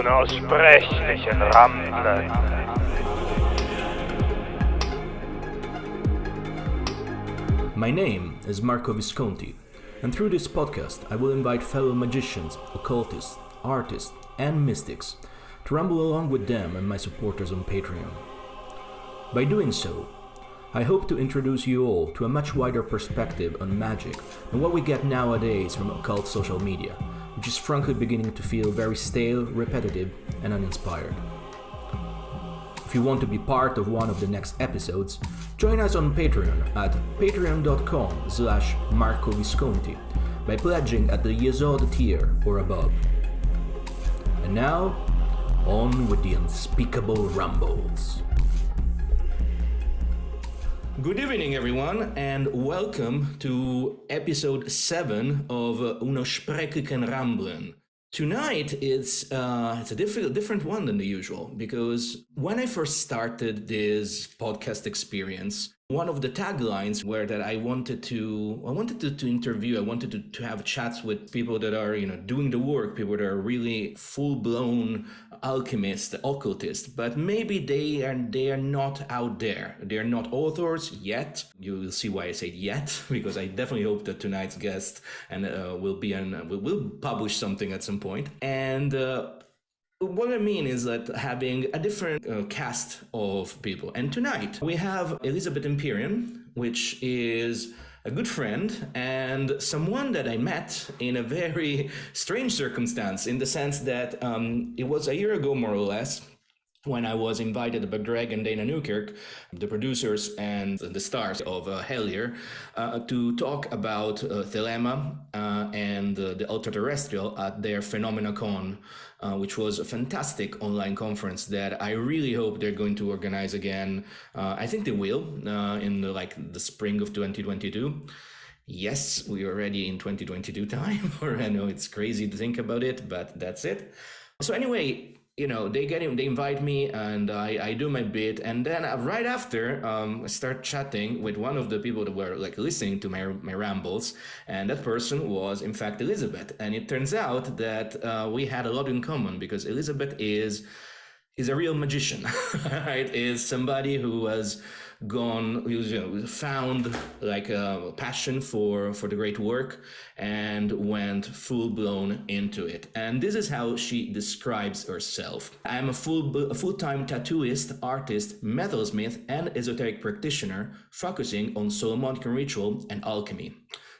Unaussprechlichen Ramblen. My name is Marco Visconti, and through this podcast I will invite fellow magicians, occultists, artists, and mystics to ramble along with them and my supporters on Patreon. By doing so, I hope to introduce you all to a much wider perspective on magic than what we get nowadays from occult social media, which is frankly beginning to feel very stale, repetitive, and uninspired. If you want to be part of one of the next episodes, join us on Patreon at patreon.com/Marco Visconti by pledging at the Yesod tier or above. And now, on with the unspeakable rumbles. Good evening, everyone, and welcome to episode 7 of Unaussprechlichen Ramblen. Tonight it's a different one than the usual, because when I first started this podcast experience, one of the taglines were that I wanted to interview, I wanted to have chats with people that are, doing the work, people that are really full-blown alchemists, occultists, but maybe they are not out there. They are not authors yet. You will see why I say yet, because I definitely hope that tonight's guest will publish something at some point. And what I mean is that having a different cast of people. And tonight we have Elisabeth Empyrean, which is a good friend and someone that I met in a very strange circumstance, in the sense that it was a year ago, more or less, when I was invited by Greg and Dana Newkirk, the producers and the stars of Hellier, to talk about Thelema and the ultra-terrestrial at their PhenomenaCon, which was a fantastic online conference that I really hope they're going to organize again. I think they will in the spring of 2022. Yes, we are already in 2022 time. I know it's crazy to think about it, but that's it. So anyway, they invite me and I do my bit, and then right after I start chatting with one of the people that were listening to my rambles, and that person was in fact Elisabeth. And it turns out that we had a lot in common, because Elisabeth is a real magician, right? Is somebody who has found a passion for the great work and went full-blown into it. And this is how she describes herself. I'm a full-time tattooist, artist, metalsmith, and esoteric practitioner, focusing on Solomonic ritual and alchemy.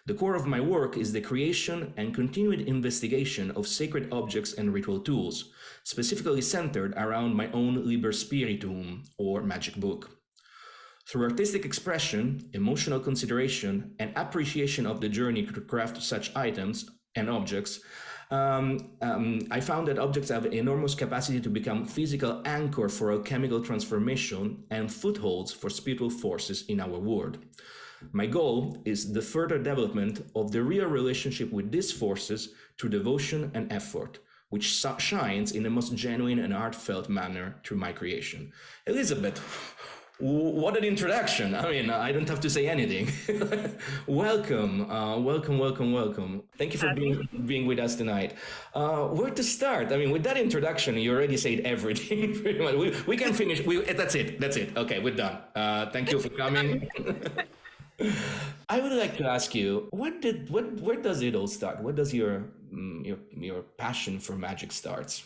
The core of my work is the creation and continued investigation of sacred objects and ritual tools, specifically centered around my own Liber Spirituum, or magic book. Through artistic expression, emotional consideration, and appreciation of the journey to craft such items and objects, I found that objects have enormous capacity to become physical anchor for alchemical transformation and footholds for spiritual forces in our world. My goal is the further development of the real relationship with these forces through devotion and effort, which shines in the most genuine and heartfelt manner through my creation. Elisabeth, what an introduction. I mean, I don't have to say anything. Welcome. Thank you for being with us tonight. Where to start? I mean, with that introduction, you already said everything. Pretty much. We can finish. That's it. Okay, we're done. Thank you for coming. I would like to ask you, where does it all start? Where does your passion for magic starts?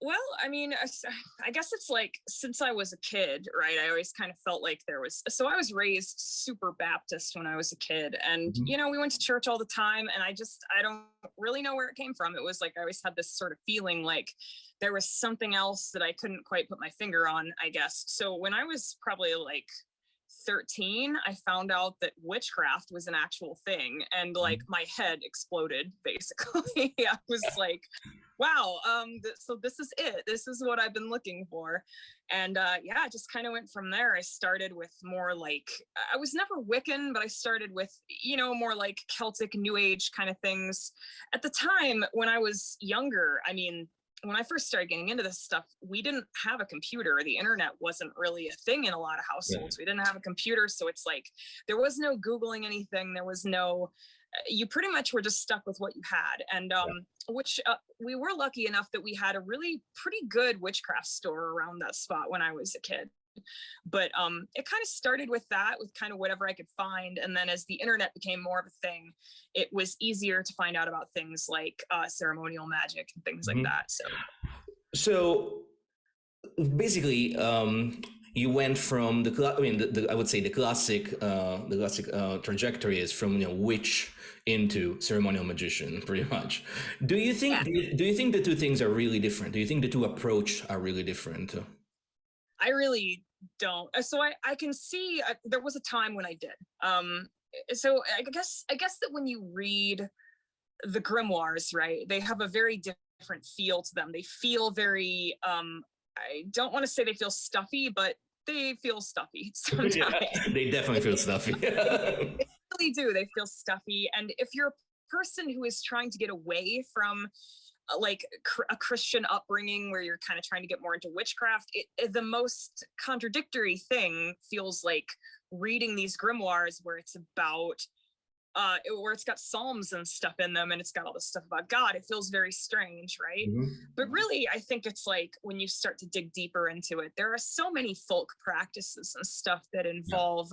Well, I mean, I guess it's since I was a kid, right? I always kind of felt like so I was raised super Baptist when I was a kid, and, we went to church all the time, and I don't really know where it came from. It was I always had this sort of feeling like there was something else that I couldn't quite put my finger on, I guess. So when I was probably 13, I found out that witchcraft was an actual thing, and my head exploded, basically. I was like, wow, so this is it. This is what I've been looking for. And I just kind of went from there. I started with more I was never Wiccan, but I started with, more Celtic New Age kind of things. At the time when I was younger, I mean, when I first started getting into this stuff, we didn't have a computer. The internet wasn't really a thing in a lot of households. We didn't have a computer. So it's there was no Googling anything. There was no you pretty much were just stuck with what you had. And which we were lucky enough that we had a really pretty good witchcraft store around that spot when I was a kid. But it kind of started with that, with kind of whatever I could find. And then as the internet became more of a thing, it was easier to find out about things like ceremonial magic and things like that. So basically, you went from I would say the classic trajectory is from witch into ceremonial magician, pretty much. Do you think the two things are really different? Do you think the two approach are really different? I really don't. So I can see there was a time when I did. So I guess that when you read the grimoires, right, they have a very different feel to them. They feel very, I don't want to say they feel stuffy, but they feel stuffy sometimes. Yeah, they definitely feel stuffy. They really do. They feel stuffy. And if you're a person who is trying to get away from like a Christian upbringing where you're kind of trying to get more into witchcraft, the most contradictory thing feels like reading these grimoires where it's about where it's got psalms and stuff in them and it's got all this stuff about God. It feels very strange, right? But really, I think it's like when you start to dig deeper into it, there are so many folk practices and stuff that involve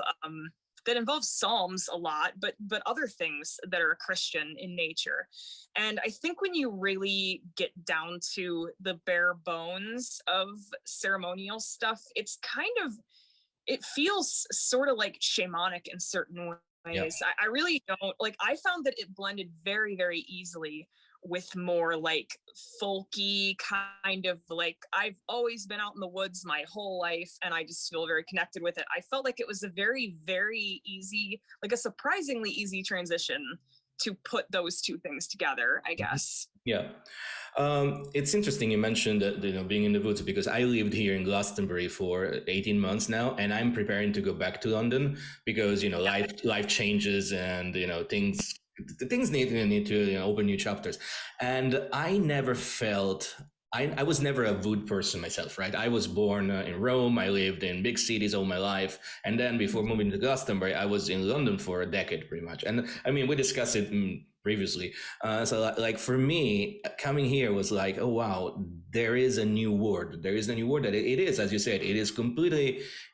psalms a lot, but other things that are Christian in nature. And I think when you really get down to the bare bones of ceremonial stuff, it feels sort of like shamanic in certain ways. I really don't like. I found that it blended very, very easily with more like folky kind of like, I've always been out in the woods my whole life and I just feel very connected with it. I felt like it was a very, very easy, like a surprisingly easy transition to put those two things together, I guess. Yeah. It's interesting you mentioned being in the woods, because I lived here in Glastonbury for 18 months now, and I'm preparing to go back to London because life changes and things need to open new chapters. And I never felt I was never a wood person myself, right? I was born in Rome. I lived in big cities all my life. And then before moving to Glastonbury, I was in London for a decade pretty much. And I mean, we discussed it previously. So like for me, coming here was like, oh, wow, there is a new word. There is a new word that it is, as you said, it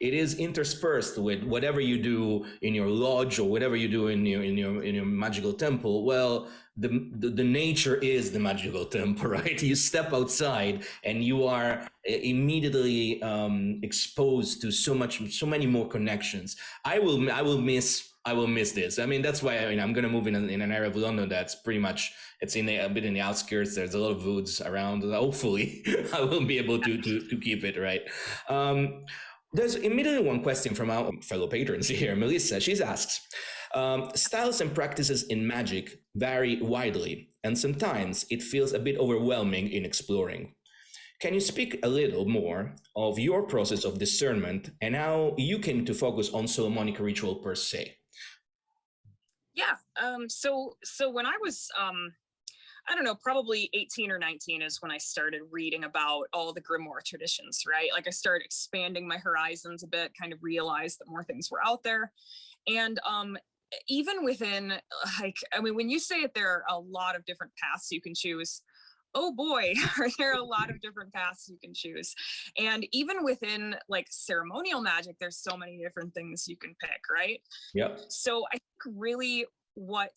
is interspersed with whatever you do in your lodge or whatever you do in your magical temple. Well, the nature is the magical temple, right? You step outside and you are immediately exposed to so many more connections. I will miss this. I mean, that's why I'm going to move in an area of London that's pretty much, it's a bit in the outskirts. There's a lot of woods around. Hopefully I will be able to keep it, right? There's immediately one question from our fellow patrons here. Melissa, she's asked, styles and practices in magic vary widely, and sometimes it feels a bit overwhelming in exploring. Can you speak a little more of your process of discernment and how you came to focus on Solomonic ritual per se? Yeah. So when I was, I don't know, probably 18 or 19 is when I started reading about all the grimoire traditions, right? Like I started expanding my horizons a bit, kind of realized that more things were out there. And even within, like, I mean, when you say it, there are a lot of different paths you can choose. Oh boy, are there a lot of different paths you can choose. And even within like ceremonial magic, there's so many different things you can pick, right? Yep. So I think really what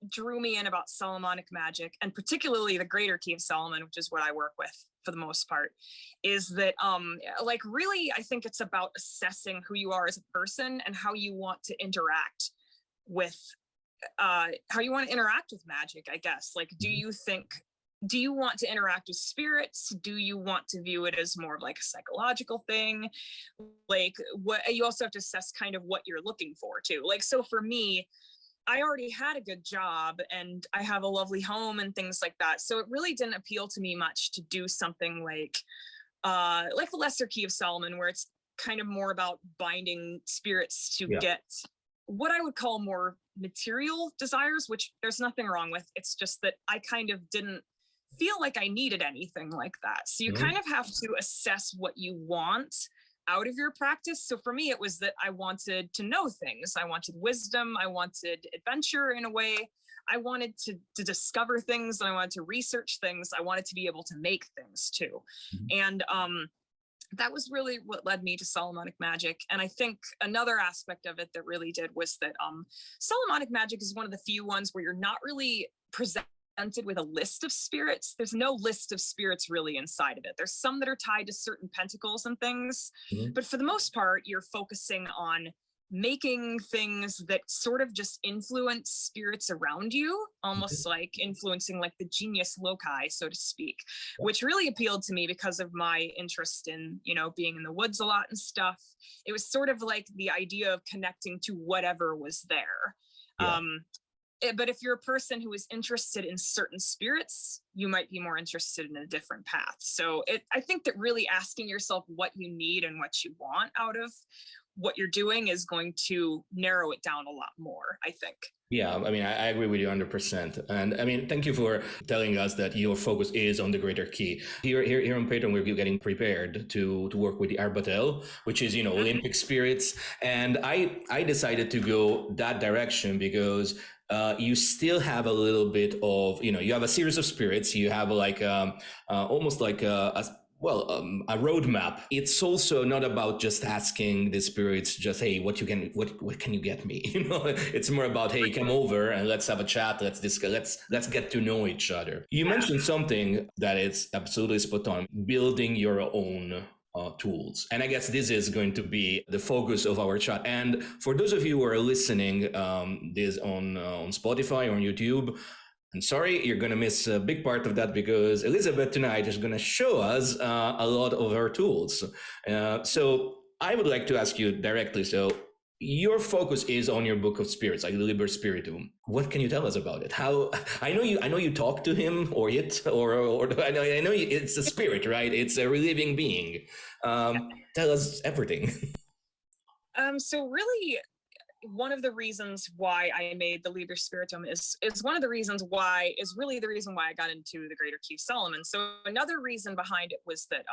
drew me in about Solomonic magic, and particularly the Greater Key of Solomon, which is what I work with for the most part, is that like really I think it's about assessing who you are as a person and how you want to interact with magic, I guess. Like, do you want to interact with spirits? Do you want to view it as more of like a psychological thing? Like, what you also have to assess kind of what you're looking for too. Like, so for me, I already had a good job and I have a lovely home and things like that. So it really didn't appeal to me much to do something like the Lesser Key of Solomon, where it's kind of more about binding spirits to get what I would call more material desires, which there's nothing wrong with. It's just that I kind of didn't feel like I needed anything like that. So you kind of have to assess what you want out of your practice. So for me, it was that I wanted to know things. I wanted wisdom. I wanted adventure in a way. I wanted to discover things, and I wanted to research things. I wanted to be able to make things too. And that was really what led me to Solomonic magic. And I think another aspect of it that really did was that Solomonic magic is one of the few ones where you're not really presented with a list of spirits. There's no list of spirits really inside of it. There's some that are tied to certain pentacles and things, but for the most part, you're focusing on making things that sort of just influence spirits around you, almost like influencing like the genius loci, so to speak, which really appealed to me because of my interest in, you know, being in the woods a lot and stuff. It was sort of like the idea of connecting to whatever was there. But if you're a person who is interested in certain spirits, you might be more interested in a different path. So I think that really asking yourself what you need and what you want out of what you're doing is going to narrow it down a lot more, I think. Yeah, I mean, I agree with you 100%. And I mean, thank you for telling us that your focus is on the greater key. Here on Patreon, we're getting prepared to work with the Arbatel, which is, you know, Olympic spirits. And I decided to go that direction because you still have a little bit of, you know, you have a series of spirits. You have like almost like a roadmap. It's also not about just asking the spirits, just, hey, what can you get me? You know, it's more about, hey, come over and let's have a chat. Let's discuss. Let's get to know each other. You mentioned something that is absolutely spot on: building your own tools. And I guess this is going to be the focus of our chat. And for those of you who are listening this on Spotify or on YouTube, I'm sorry, you're going to miss a big part of that because Elisabeth tonight is going to show us a lot of her tools. So I would like to ask you directly. So your focus is on your book of spirits, like the Liber Spirituum. What can you tell us about it? How I know you talk to him or it, or I know it's a spirit, right? It's a living being. Tell us everything. So really, one of the reasons why I made the Liber Spirituum is really the reason why I got into the Greater Key of Solomon. So another reason behind it was that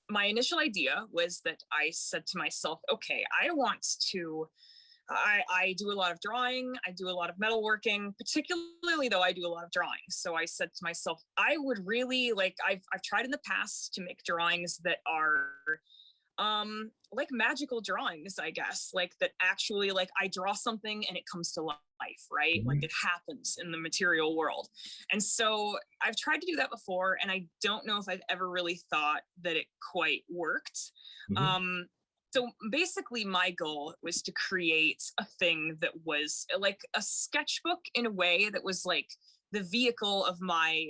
my initial idea was that I said to myself, okay, I do a lot of drawing, I do a lot of metalworking, particularly though I do a lot of drawing. So I said to myself, I would really like, I've tried in the past to make drawings that are like magical drawings, I guess, like that actually, like I draw something and it comes to life, right? Like it happens in the material world. And so I've tried to do that before, and I don't know if I've ever really thought that it quite worked. So basically my goal was to create a thing that was like a sketchbook in a way that was like the vehicle of my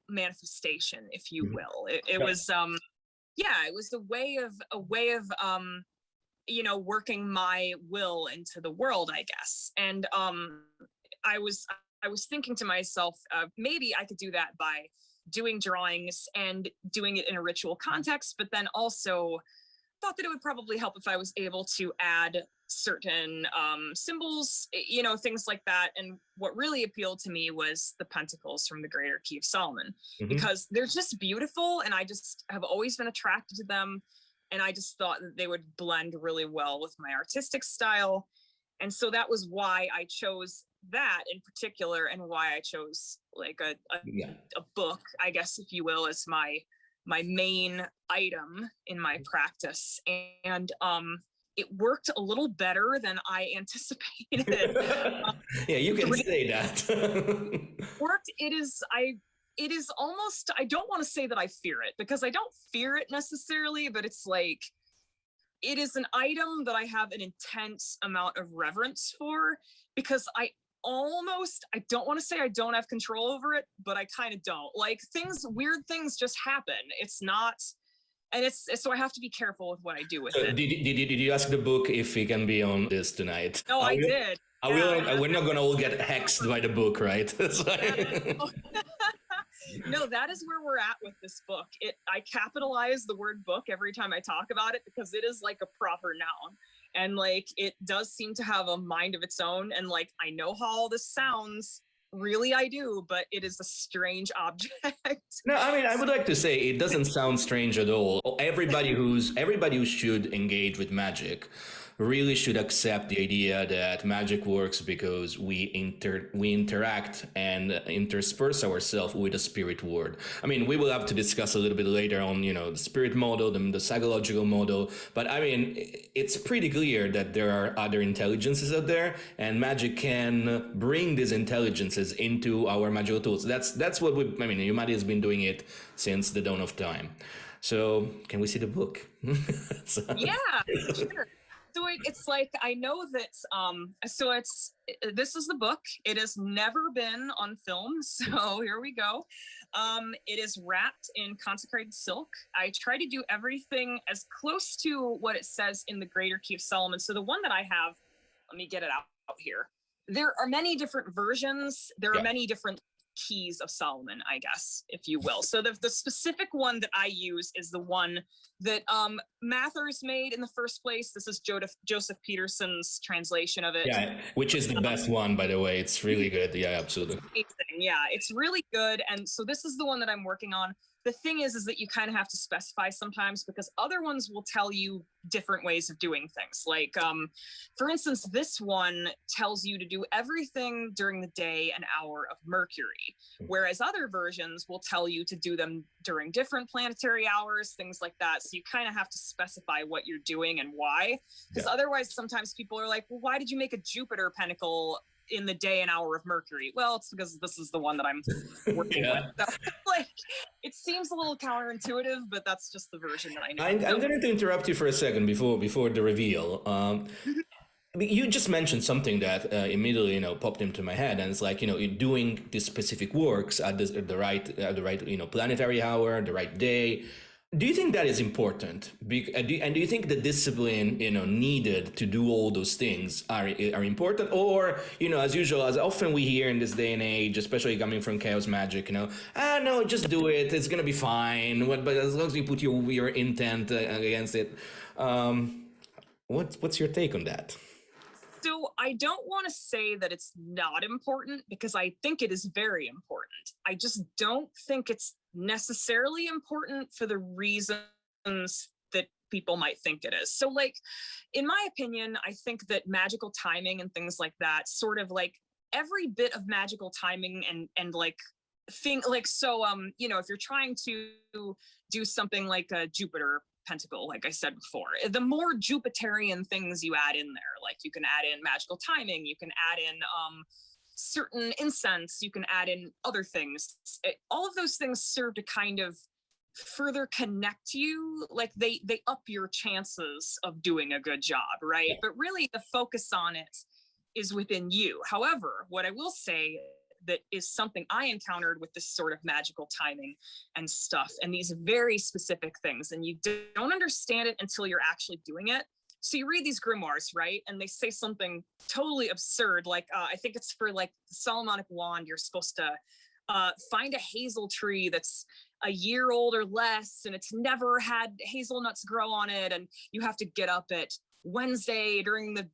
manifestation, if you will. It was it was a way of you know, working my will into the world, I guess. And I was thinking to myself, maybe I could do that by doing drawings and doing it in a ritual context, but then also thought that it would probably help if I was able to add certain symbols, you know, things like that. And what really appealed to me was the pentacles from the Greater Key of Solomon, because they're just beautiful, and I just have always been attracted to them. And I just thought that they would blend really well with my artistic style. And so that was why I chose that in particular, and why I chose like a book, I guess, if you will, as my main item in my practice. And it worked a little better than I anticipated. Yeah, you can say that. It is almost, I don't want to say that I fear it, because I don't fear it necessarily, but it's like, it is an item that I have an intense amount of reverence for, because I don't want to say I don't have control over it, but I kind of don't. Like, weird things just happen. It's not, and so I have to be careful with what I do with it. Did you ask the book if he can be on this tonight? No, I did. We're not gonna all get hexed by the book, right? No, that is where we're at with this book. I capitalize the word book every time I talk about it, because it is like a proper noun. And like, it does seem to have a mind of its own. And like, I know how all this sounds, really I do, but it is a strange object. No, I mean, I would like to say it doesn't sound strange at all. Everybody who should engage with magic really should accept the idea that magic works because we interact and intersperse ourselves with the spirit world. I mean, we will have to discuss a little bit later on, the spirit model, the psychological model, but I mean, it's pretty clear that there are other intelligences out there, and magic can bring these intelligences into our magical tools. That's what humanity has been doing it since the dawn of time. So, can we see the book? Yeah, sure. So it's like, I know that, this is the book. It has never been on film, so here we go. It is wrapped in consecrated silk. I try to do everything as close to what it says in the Greater Key of Solomon. So the one that I have, let me get it out here. There are many different versions. There are many different keys of Solomon, I guess, if you will. So the specific one that I use is the one that Mathers made in the first place. This is Joseph Peterson's translation of it. Yeah, which is the best one, by the way. It's really good. Yeah, absolutely. It's amazing. Yeah, it's really good. And so this is the one that I'm working on. The thing is that you kind of have to specify sometimes, because other ones will tell you different ways of doing things. Like, for instance, this one tells you to do everything during the day an hour of Mercury, whereas other versions will tell you to do them during different planetary hours, things like that. So you kind of have to specify what you're doing and why, because otherwise sometimes people are like, well, why did you make a Jupiter pentacle in the day an hour of Mercury? Well, it's because this is the one that I'm working with. So, like, it seems a little counterintuitive, but that's just the version that I know. I'm going to interrupt you for a second before the reveal. You just mentioned something that immediately popped into my head, and it's like you're doing these specific works at the right planetary hour, the right day. Do you think that is important? And do you think the discipline, needed to do all those things are important? Or, as usual, as often we hear in this day and age, especially coming from chaos magic, no, just do it. It's going to be fine. But as long as you put your intent against it. What's your take on that? So I don't want to say that it's not important, because I think it is very important. I just don't think it's necessarily important for the reasons that people might think it is. So, like, in my opinion, I think that magical timing and things like that, sort of like every bit of magical timing and like thing, like, so, if you're trying to do something like a Jupiter pentacle, like I said before, the more Jupiterian things you add in there, like you can add in magical timing, you can add in certain incense, you can add in other things. All of those things serve to kind of further connect you, like they up your chances of doing a good job, right? But really the focus on it is within you. However, what I will say that is something I encountered with this sort of magical timing and stuff, and these very specific things, and you don't understand it until you're actually doing it. So you read these grimoires, right? And they say something totally absurd, like, I think it's for like the Solomonic wand, you're supposed to find a hazel tree that's a year old or less, and it's never had hazelnuts grow on it, and you have to get up at Wednesday during the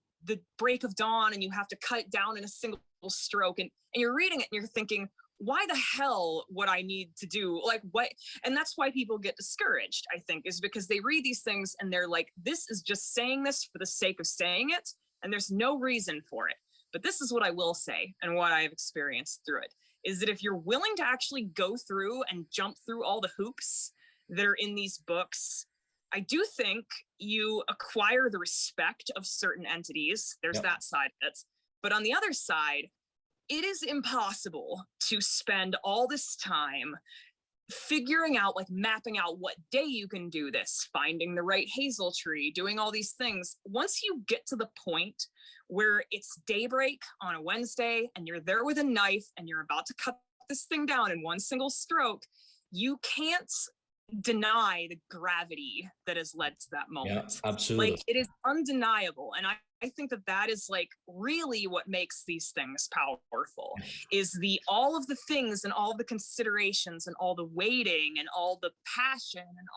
break of dawn, and you have to cut it down in a single stroke, and you're reading it and you're thinking, why the hell would I need to do, like, what? And that's why people get discouraged, I think, is because they read these things and they're like, this is just saying this for the sake of saying it, and there's no reason for it. But this is what I will say, and what I've experienced through it, is that if you're willing to actually go through and jump through all the hoops that are in these books, I do think you acquire the respect of certain entities. There's that side of it. But on the other side, it is impossible to spend all this time figuring out, like mapping out what day you can do this, finding the right hazel tree, doing all these things. Once you get to the point where it's daybreak on a Wednesday and you're there with a knife and you're about to cut this thing down in one single stroke, you can't deny the gravity that has led to that moment. Yeah, absolutely. Like, it is undeniable. And I I think that that is like really what makes these things powerful, is all of the things and all the considerations and all the waiting and all the passion and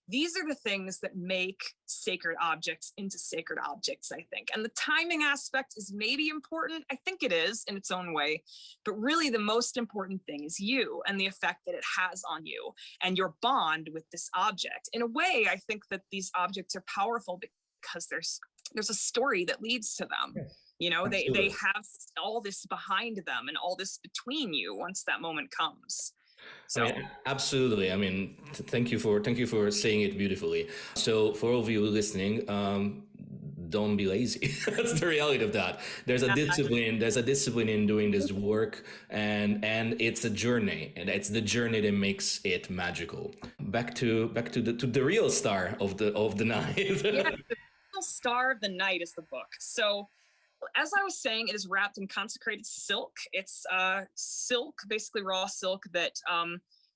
these are the things that make sacred objects into sacred objects, I think. And the timing aspect is maybe important. I think it is in its own way, but really the most important thing is you and the effect that it has on you and your bond with this object. In a way, I think that these objects are powerful because there's a story that leads to them. Yes, you know, absolutely. they have all this behind them and all this between you once that moment comes. So I mean, absolutely. I mean, thank you for saying it beautifully. So for all of you listening, don't be lazy. That's the reality of that. There's a discipline. There's a discipline in doing this work, and it's a journey, and it's the journey that makes it magical. Back to the real star of the night. Yeah, the real star of the night is the book. So, as I was saying, it is wrapped in consecrated silk. It's silk, basically raw silk that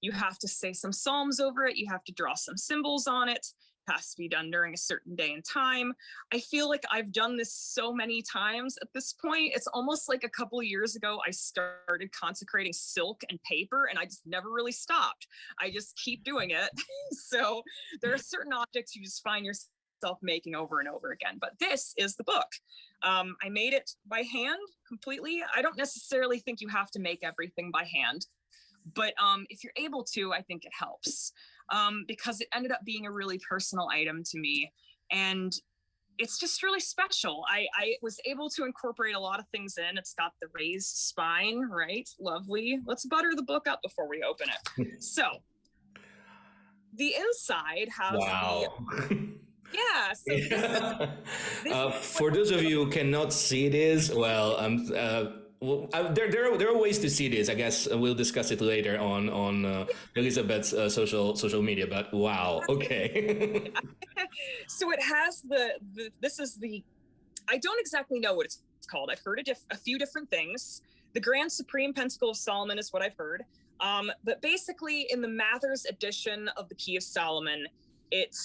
you have to say some psalms over it. You have to draw some symbols on it. It has to be done during a certain day and time. I feel like I've done this so many times at this point. It's almost like a couple of years ago, I started consecrating silk and paper, and I just never really stopped. I just keep doing it. So there are certain objects you just find yourself making over and over again. But this is the book. I made it by hand completely. I don't necessarily think you have to make everything by hand, but if you're able to, I think it helps because it ended up being a really personal item to me. And it's just really special. I was able to incorporate a lot of things in. It's got the raised spine, right? Lovely. Let's butter the book up before we open it. So the inside has yeah. So this for those of you who cannot see this, well, there are ways to see this. I guess we'll discuss it later on Elisabeth's social media. But wow, okay. So it has this is the, I don't exactly know what it's called. I've heard a few different things. The Grand Supreme Pentacle of Solomon is what I've heard. But basically, in the Mathers edition of the Key of Solomon, it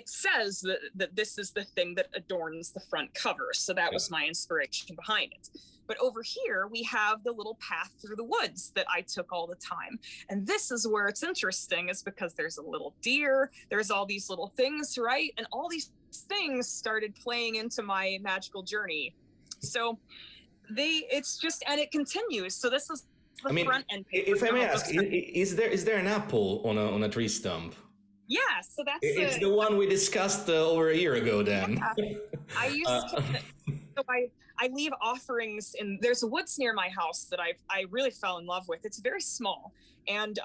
says that this is the thing that adorns the front cover. So that was my inspiration behind it. But over here, we have the little path through the woods that I took all the time. And this is where it's interesting, is because there's a little deer, there's all these little things, right? And all these things started playing into my magical journey. So it's just, and it continues. So this is the front end paper. If I may ask, is there an apple on a tree stump? Yeah, so that's it's the one we discussed over a year ago. Then I used to. So I leave offerings in. There's a woods near my house that I really fell in love with. It's very small, and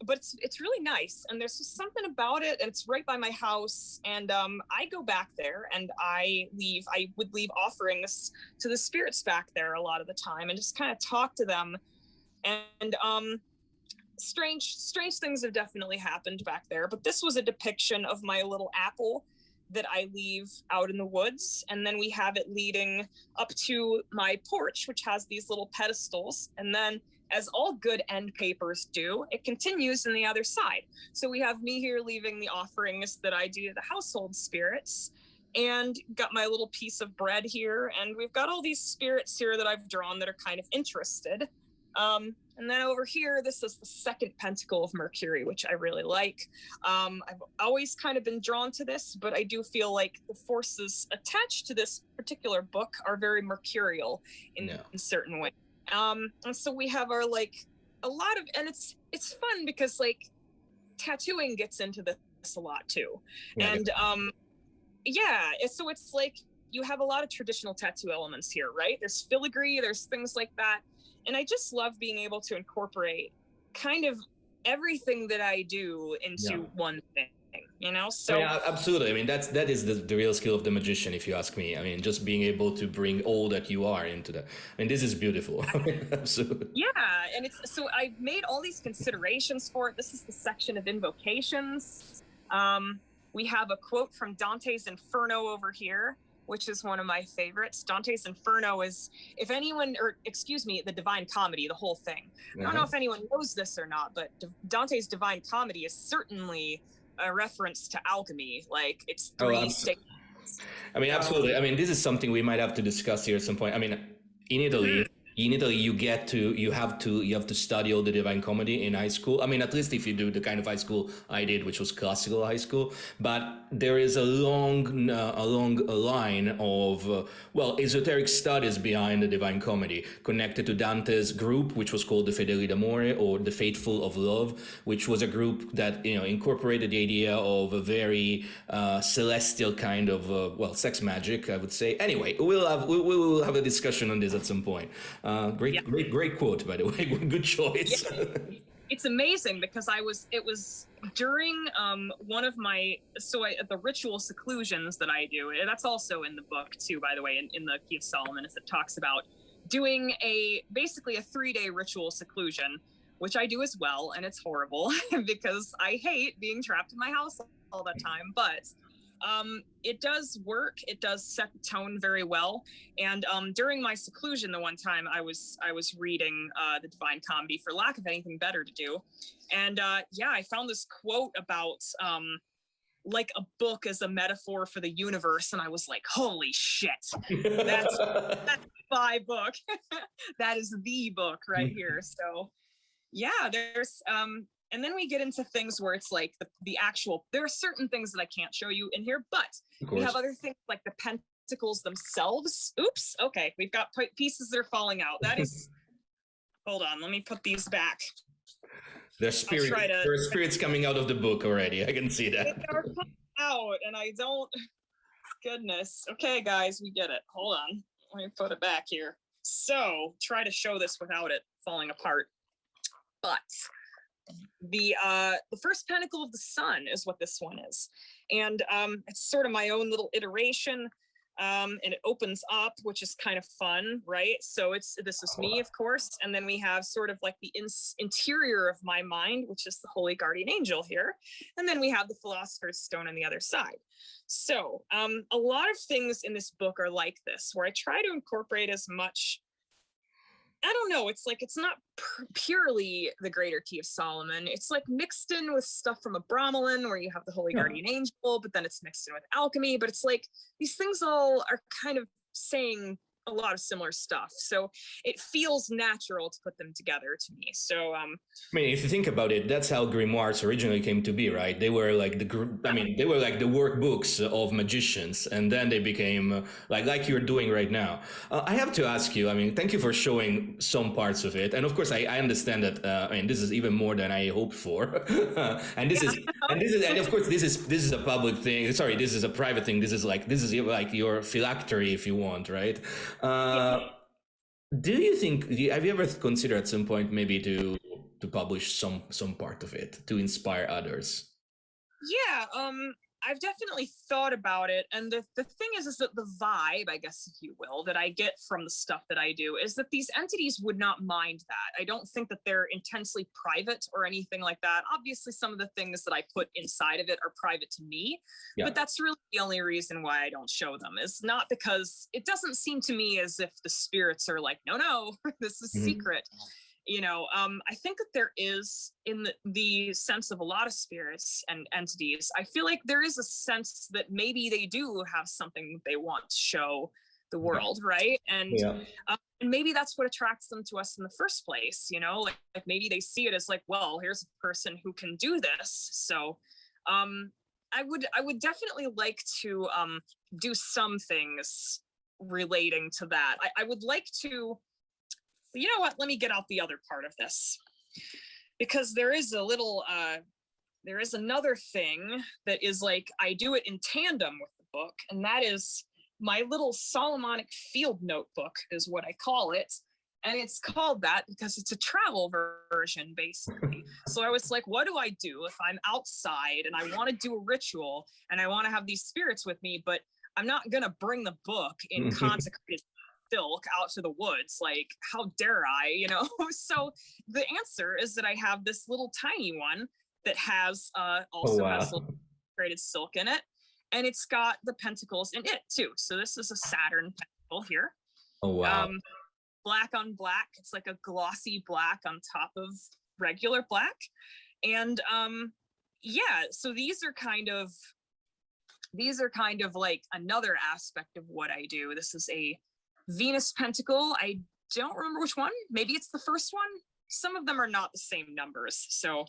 but it's really nice. And there's just something about it, and it's right by my house. And I go back there, and I would leave offerings to the spirits back there a lot of the time, and just kind of talk to them, and strange things have definitely happened back there, but this was a depiction of my little apple that I leave out in the woods. And then we have it leading up to my porch, which has these little pedestals. And then, as all good end papers do, it continues on the other side. So we have me here leaving the offerings that I do to the household spirits, and got my little piece of bread here. And we've got all these spirits here that I've drawn that are kind of interested. And then over here, this is the second pentacle of Mercury, which I really like. I've always kind of been drawn to this, but I do feel like the forces attached to this particular book are very mercurial in certain ways. And so we have our a lot of, and it's fun because tattooing gets into this a lot too. Yeah. And so it's like you have a lot of traditional tattoo elements here, right? There's filigree, there's things like that. And I just love being able to incorporate kind of everything that I do into one thing, you know? So yeah, absolutely. I mean, that is the real skill of the magician, if you ask me. I mean, just being able to bring all that you are into that. I mean, this is beautiful. Absolutely. Yeah, and so I've made all these considerations for it. This is the section of invocations. We have a quote from Dante's Inferno over here, which is one of my favorites. Dante's Inferno is, the Divine Comedy, the whole thing. I don't know if anyone knows this or not, but Dante's Divine Comedy is certainly a reference to alchemy. It's three statements. I mean, absolutely. I mean, this is something we might have to discuss here at some point. I mean, in Italy, you have to study all the Divine Comedy in high school. I mean, at least if you do the kind of high school I did, which was classical high school. But there is a long line of well, esoteric studies behind the Divine Comedy, connected to Dante's group, which was called the Fedeli d'Amore, or the Faithful of Love, which was a group that incorporated the idea of a very celestial kind of well, sex magic, I would say. Anyway, we'll have a discussion on this at some point. Great quote, by the way. Good choice. Yeah. It's amazing because it was during one of my the ritual seclusions that I do. That's also in the book too, by the way, in the Key of Solomon, as it talks about doing basically a 3-day ritual seclusion, which I do as well, and it's horrible because I hate being trapped in my house all the time, but it does work. It does set the tone very well. And during my seclusion, the one time I was reading the Divine Comedy for lack of anything better to do, and I found this quote about like a book as a metaphor for the universe, and I was like, holy shit, that's my book. That is the book right here. So yeah, there's and then we get into things where it's like the actual, there are certain things that I can't show you in here, but we have other things like the pentacles themselves. Oops. Okay. We've got pieces that are falling out. That is, hold on. Let me put these back. There are spirits coming out of the book already. I can see that. They are coming out and I don't, goodness. Okay, guys, we get it. Hold on. Let me put it back here. So try to show this without it falling apart. But the first pentacle of the sun is what this one is, and it's sort of my own little iteration, and it opens up, which is kind of fun, right? So this is me, of course, and then we have sort of like the interior of my mind, which is the holy guardian angel here, and then we have the philosopher's stone on the other side. So a lot of things in this book are like this, where I try to incorporate as much, I don't know, it's like it's not purely the Greater Key of Solomon. It's like mixed in with stuff from a Brahmalin, where you have the Holy Guardian Angel, but then it's mixed in with alchemy. But it's like these things all are kind of saying a lot of similar stuff. So it feels natural to put them together to me. So I mean, if you think about it, that's how grimoires originally came to be, right? They were like they were like the workbooks of magicians, and then they became like you're doing right now. I have to ask you, I mean, thank you for showing some parts of it, and of course I understand that I mean, this is even more than I hoped for. and of course this is a public thing. Sorry, this is a private thing. This is like your phylactery, if you want, right? Do you think, have you ever considered at some point maybe to publish some part of it to inspire others? Yeah, I've definitely thought about it, and the thing is that the vibe, I guess, if you will, that I get from the stuff that I do is that these entities would not mind that. I don't think that they're intensely private or anything like that. Obviously, some of the things that I put inside of it are private to me, but that's really the only reason why I don't show them, is not because it doesn't seem to me as if the spirits are like, no, this is secret. You know, I think that there is, in the sense of a lot of spirits and entities, I feel like there is a sense that maybe they do have something they want to show the world, right? And and maybe that's what attracts them to us in the first place, you know, like maybe they see it as like, well, here's a person who can do this. So I would definitely like to do some things relating to that. I would like to, you know what, let me get out the other part of this, because there is a little there is another thing that is like, I do it in tandem with the book, and that is my little Solomonic field notebook is what I call it. And it's called that because it's a travel version, basically. So I was like, what do I do if I'm outside and I want to do a ritual and I want to have these spirits with me, but I'm not going to bring the book in consecrated silk out to the woods? Like, how dare I, you know? So the answer is that I have this little tiny one that has also has consecrated silk in it, and it's got the pentacles in it too. So this is a Saturn pentacle here. Oh wow. Black on black. It's like a glossy black on top of regular black. And yeah, so these are kind of these are kind of like another aspect of what I do. This is a Venus pentacle. I don't remember which one. Maybe it's the first one. Some of them are not the same numbers. So,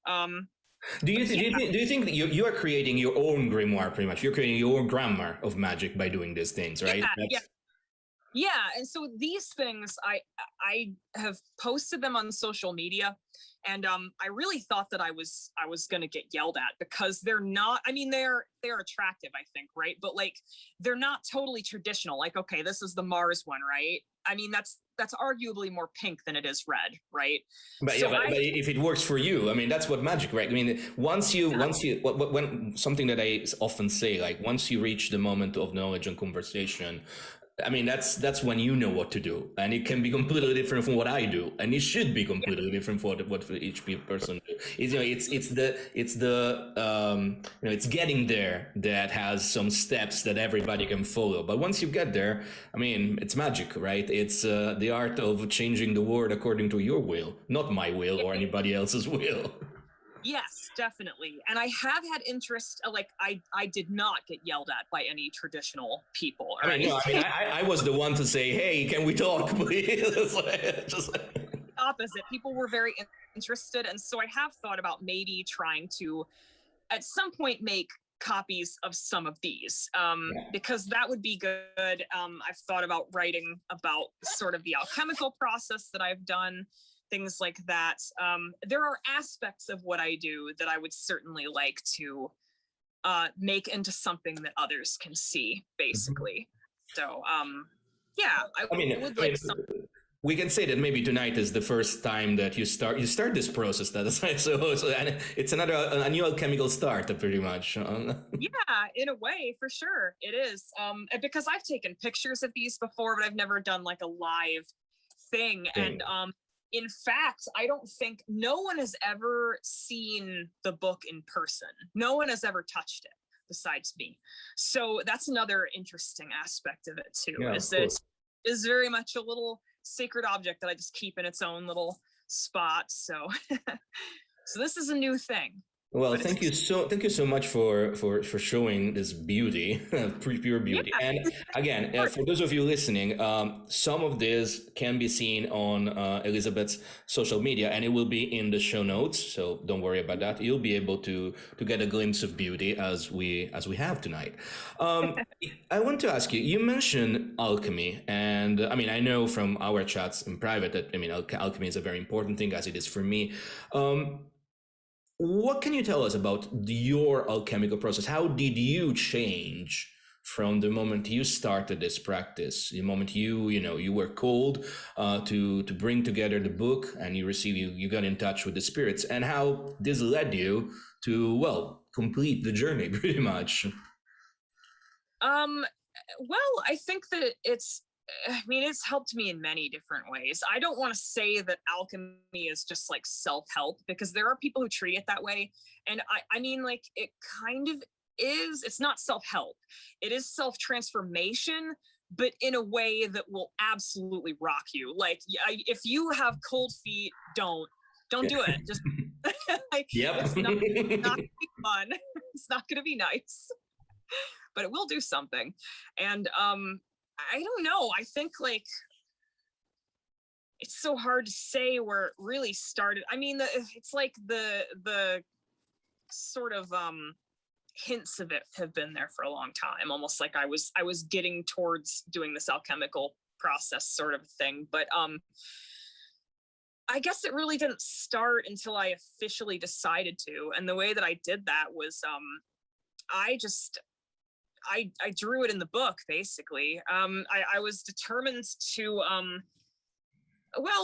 do you think that you are creating your own grimoire pretty much? You're creating your own grammar of magic by doing these things, right? Yeah, and so these things, I have posted them on social media, and I really thought that I was gonna get yelled at because they're not. I mean, they're attractive, I think, right? But like, they're not totally traditional. Like, okay, this is the Mars one, right? I mean, that's arguably more pink than it is red, right? But so but if it works for you, I mean, that's what magic, right? I mean, when something that I often say, like once you reach the moment of knowledge and conversation, I mean, that's when you know what to do, and it can be completely different from what I do, and it should be completely different from what each person do. It's getting there that has some steps that everybody can follow. But once you get there, I mean, it's magic, right? It's the art of changing the world according to your will, not my will or anybody else's will. Yes, definitely. And I have had interest, like I did not get yelled at by any traditional people. I mean, no, I was the one to say, hey, can we talk, please? Opposite. People were very interested. And so I have thought about maybe trying to, at some point, make copies of some of these, because that would be good. I've thought about writing about sort of the alchemical process that I've done, things like that. There are aspects of what I do that I would certainly like to make into something that others can see, basically. So, yeah, I would like something. We can say that maybe tonight is the first time that you start this process. That is so and it's a new alchemical start, pretty much. Yeah, in a way, for sure, it is. Because I've taken pictures of these before, but I've never done like a live thing. And in fact, I don't think no one has ever seen the book in person. No one has ever touched it besides me. So that's another interesting aspect of it too, is that it is very much a little sacred object that I just keep in its own little spot. So, so this is a new thing. Well, thank you so much for showing this beauty, pure beauty. Yeah. And again, for those of you listening, some of this can be seen on Elisabeth's social media, and it will be in the show notes. So don't worry about that. You'll be able to get a glimpse of beauty as we have tonight. I want to ask you. You mentioned alchemy, and I mean, I know from our chats in private that I mean, alchemy is a very important thing, as it is for me. What can you tell us about your alchemical process? How did you change from the moment you started this practice, the moment you were called to bring together the book and you got in touch with the spirits, and how this led you to, complete the journey pretty much? Well, I think that it's helped me in many different ways. I don't want to say that alchemy is just like self-help, because there are people who treat it that way. And I mean, like, it kind of is. It's not self-help. It is self-transformation, but in a way that will absolutely rock you. Like, if you have cold feet, don't do it. Just like, it's not gonna be fun. It's not gonna be nice, but it will do something. And I don't know. I think like it's so hard to say where it really started. I mean, it's like the sort of hints of it have been there for a long time. Almost like I was getting towards doing this alchemical process sort of thing. But I guess it really didn't start until I officially decided to. And the way that I did that was I drew it in the book, basically. I was determined to,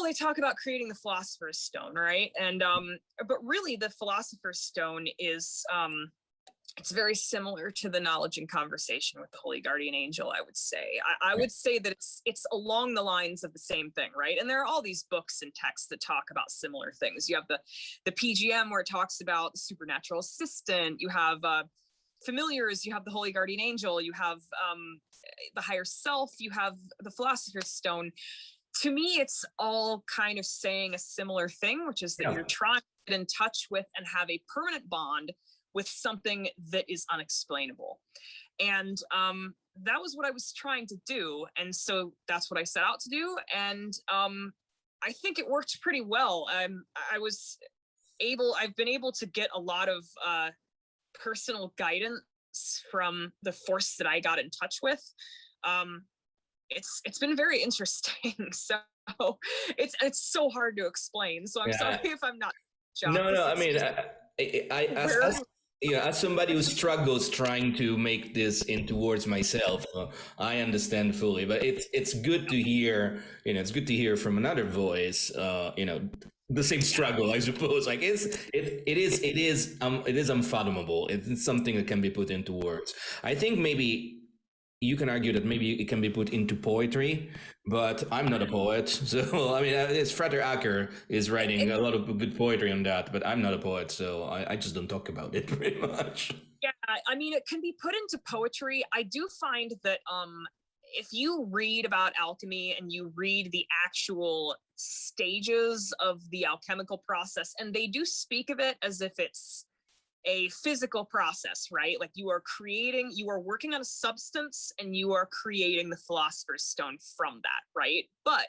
they talk about creating the Philosopher's Stone, right? And, but really the Philosopher's Stone is, it's very similar to the knowledge and conversation with the Holy Guardian Angel, I would say. I would say that it's along the lines of the same thing, right? And there are all these books and texts that talk about similar things. You have the PGM, where it talks about the supernatural assistant. You have, familiars, you have the Holy Guardian Angel, you have the higher self, you have the Philosopher's Stone. To me, it's all kind of saying a similar thing, which is that you're trying to get in touch with and have a permanent bond with something that is unexplainable. And that was what I was trying to do. And so that's what I set out to do. And I think it worked pretty well. I've been able to get a lot of personal guidance from the force that I got in touch with. It's been very interesting. So it's so hard to explain. So I'm sorry if I'm not. No. I mean, as somebody who struggles trying to make this into words myself, I understand fully. But it's good to hear. It's good to hear from another voice. The same struggle, I suppose. Like it is unfathomable. It's something that can be put into words. I think maybe you can argue that maybe it can be put into poetry, but I'm not a poet. So, I mean, it's Frater Acker is writing a lot of good poetry on that, but I'm not a poet, so I just don't talk about it very much. Yeah, I mean, it can be put into poetry. I do find that if you read about alchemy and you read the actual stages of the alchemical process, and they do speak of it as if it's a physical process, right? Like you are working on a substance and you are creating the philosopher's stone from that, right? But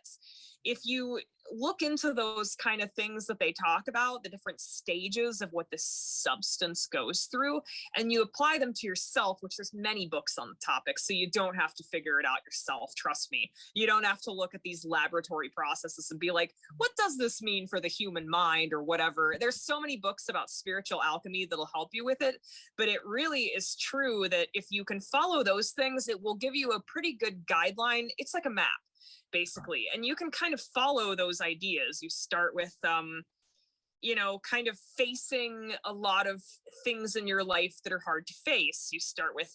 if you look into those kind of things that they talk about, the different stages of what this substance goes through, and you apply them to yourself, which there's many books on the topic, so you don't have to figure it out yourself. Trust me. You don't have to look at these laboratory processes and be like, what does this mean for the human mind or whatever? There's so many books about spiritual alchemy that'll help you with it, but it really is true that if you can follow those things, it will give you a pretty good guideline. It's like a map, basically, and you can kind of follow those ideas. You start with kind of facing a lot of things in your life that are hard to face. You start with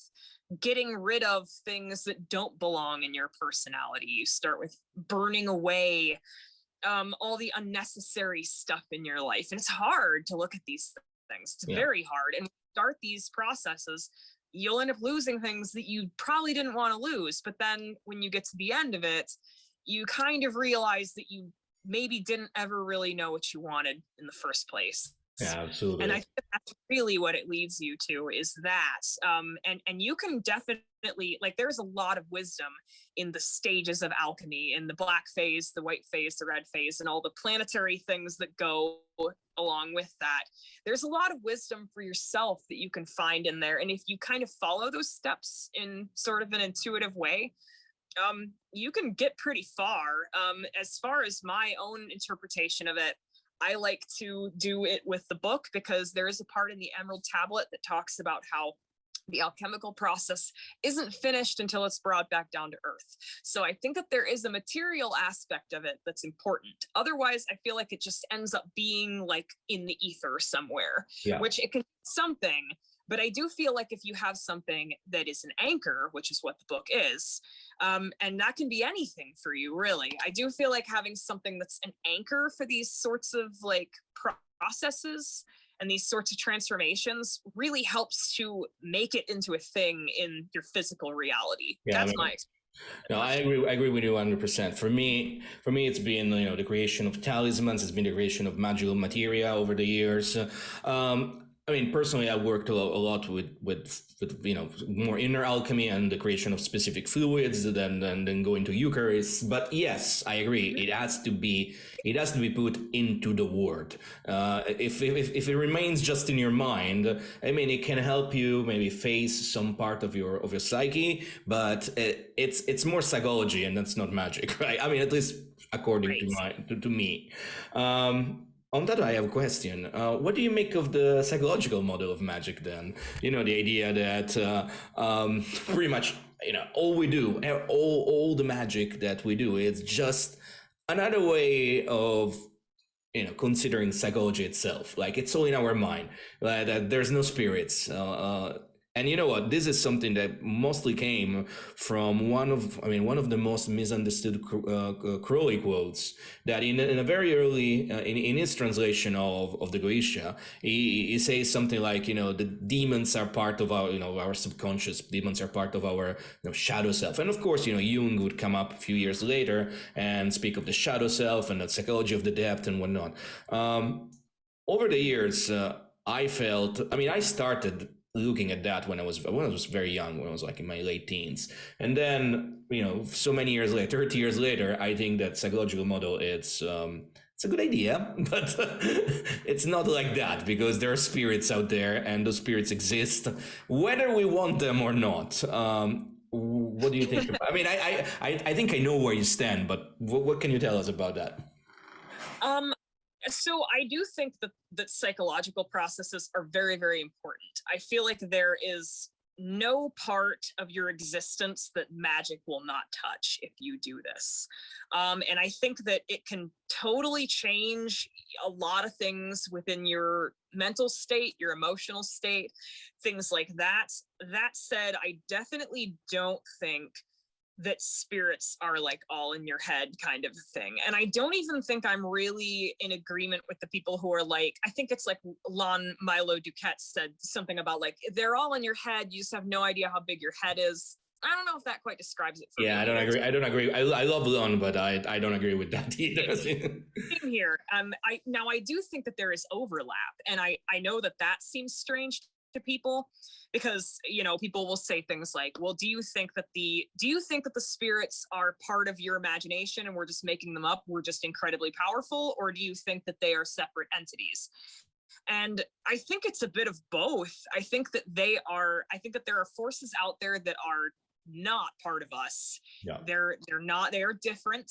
getting rid of things that don't belong in your personality. You start with burning away all the unnecessary stuff in your life, and it's hard to look at these things. It's very hard, and start these processes, you'll end up losing things that you probably didn't want to lose. But then when you get to the end of it, you kind of realize that you maybe didn't ever really know what you wanted in the first place. Yeah, absolutely. And I think that's really what it leads you to, is that. And you can definitely, like, there's a lot of wisdom in the stages of alchemy, in the black phase, the white phase, the red phase, and all the planetary things that go along with that. There's a lot of wisdom for yourself that you can find in there. And if you kind of follow those steps in sort of an intuitive way, you can get pretty far. As far as my own interpretation of it, I like to do it with the book, because there is a part in the Emerald Tablet that talks about how the alchemical process isn't finished until it's brought back down to earth. So I think that there is a material aspect of it that's important. Otherwise, I feel like it just ends up being like in the ether somewhere, which it can be something. But I do feel like if you have something that is an anchor, which is what the book is, and that can be anything for you, really. I do feel like having something that's an anchor for these sorts of like processes and these sorts of transformations really helps to make it into a thing in your physical reality. That's my experience. No, I agree with you 100%. For me, it's been the creation of talismans. It's been the creation of magical materia over the years. I mean, personally, I worked a lot with more inner alchemy and the creation of specific fluids than going to Eucharist. But yes, I agree. It has to be put into the word. If it remains just in your mind, I mean, it can help you maybe face some part of your psyche, but it's more psychology, and that's not magic, right? I mean, at least according to me. On that, I have a question. What do you make of the psychological model of magic then? The idea that pretty much, all we do, all the magic that we do, is just another way of, considering psychology itself. Like, it's all in our mind, that there's no spirits. And you know what? This is something that mostly came from one of the most misunderstood Crowley quotes. That in a very early in his translation of the Goetia, he says something like, the demons are part of our our subconscious. Demons are part of our shadow self. And of course, Jung would come up a few years later and speak of the shadow self and the psychology of the depth and whatnot. Over the years, I felt, I mean, I started looking at that when I was very young, when I was like in my late teens. And then, so many years later, 30 years later, I think that psychological model, it's a good idea, but it's not like that, because there are spirits out there and those spirits exist whether we want them or not. What do you think about? I mean, I think I know where you stand, but what can you tell us about that? Um, so I do think that psychological processes are very, very important. I feel like there is no part of your existence that magic will not touch if you do this. And I think that it can totally change a lot of things within your mental state, your emotional state, things like that. That said, I definitely don't think that spirits are like all in your head kind of thing. And I don't even think I'm really in agreement with the people who are like, I think it's like Lon Milo Duquette said something about like, they're all in your head. You just have no idea how big your head is. I don't know if that quite describes it for me. I don't agree. I don't agree. I love Lon, but I don't agree with that either. Same here. I do think that there is overlap, and I know that seems strange to people, because people will say things like, well, do you think that the spirits are part of your imagination and we're just making them up, we're just incredibly powerful, or do you think that they are separate entities? And I think it's a bit of both. I think that there are forces out there that are not part of us. Yeah. They're not, they are different.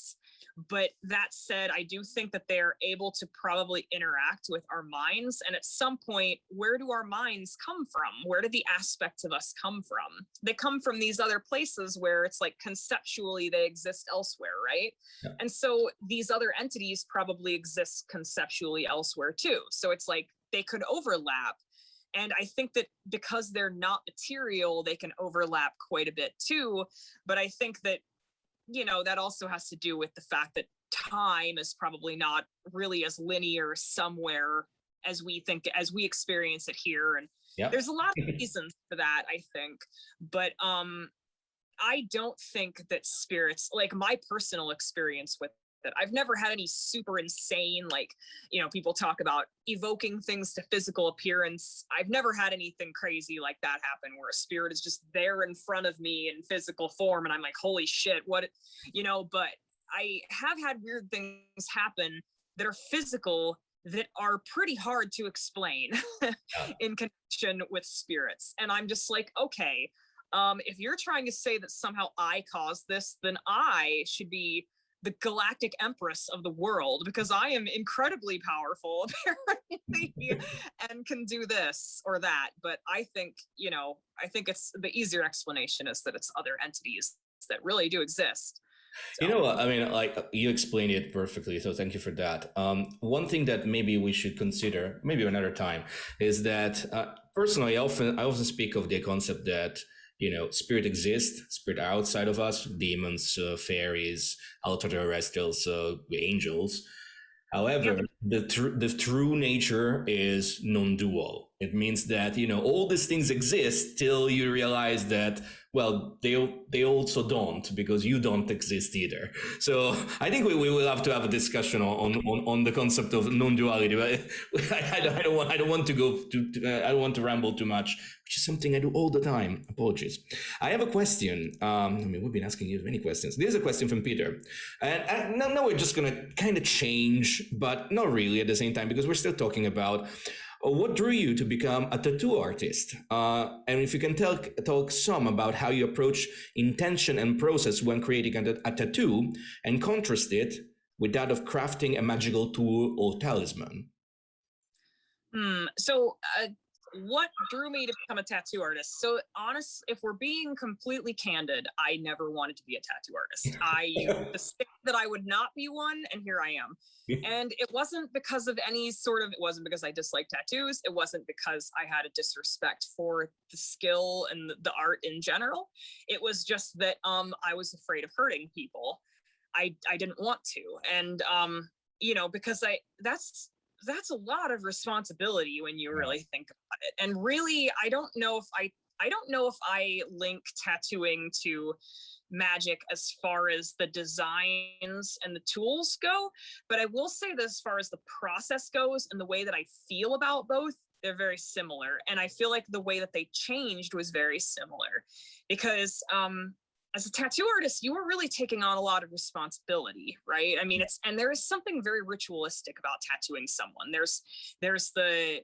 But that said, I do think that they're able to probably interact with our minds. And at some point, where do our minds come from? Where do the aspects of us come from? They come from these other places where it's like conceptually they exist elsewhere, right? Yeah. And so these other entities probably exist conceptually elsewhere too. So it's like they could overlap. And I think that because they're not material, they can overlap quite a bit too. But I think that that also has to do with the fact that time is probably not really as linear somewhere as we experience it here. And there's a lot of reasons for that, I think. But I don't think that spirits, like my personal experience with it, I've never had any super insane, like, people talk about evoking things to physical appearance. I've never had anything crazy like that happen, where a spirit is just there in front of me in physical form and I'm like, holy shit, what, but I have had weird things happen that are physical that are pretty hard to explain in connection with spirits. And I'm just like, okay, if you're trying to say that somehow I caused this, then I should be the galactic empress of the world, because I am incredibly powerful apparently and can do this or that. But I think it's the easier explanation is that it's other entities that really do exist. So. You know what? I mean, like, you explained it perfectly, so thank you for that. One thing that maybe we should consider, maybe another time, is that personally, I often speak of the concept that spirit exists, spirit are outside of us, demons, fairies, ultra-terrestrials, angels. However, the true nature is non-dual. It means that, all these things exist till you realize that, well, they also don't, because you don't exist either. So I think we will have to have a discussion on the concept of non-duality. But I don't want to ramble too much, which is something I do all the time. Apologies. I have a question. We've been asking you many questions. There's a question from Peter, and now we're just gonna kind of change, but not really at the same time, because we're still talking about what drew you to become a tattoo artist? And if you can talk some about how you approach intention and process when creating a tattoo, and contrast it with that of crafting a magical tool or talisman. So what drew me to become a tattoo artist? So if we're being completely candid, I never wanted to be a tattoo artist. I used to say that I would not be one, and here I am. And it wasn't because of it wasn't because I disliked tattoos. It wasn't because I had a disrespect for the skill and the art in general. It was just that I was afraid of hurting people. I didn't want to. And, because that's a lot of responsibility when you really think about it. And really, I don't know if I link tattooing to magic as far as the designs and the tools go, but I will say that as far as the process goes and the way that I feel about both, They're very similar. And I feel like the way that they changed was very similar because as a tattoo artist, you are really taking on a lot of responsibility, right? I mean, and there is something very ritualistic about tattooing someone. There's the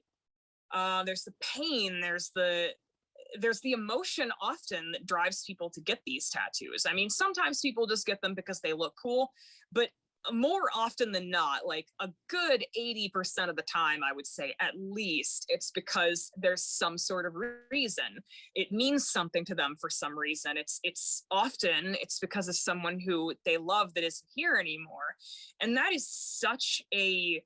pain, there's the emotion often that drives people to get these tattoos. I mean, sometimes people just get them because they look cool, but more often than not, like a good 80% of the time, I would say at least, it's because there's some sort of reason. It means something to them for some reason. It's often because of someone who they love that isn't here anymore. And that is such a,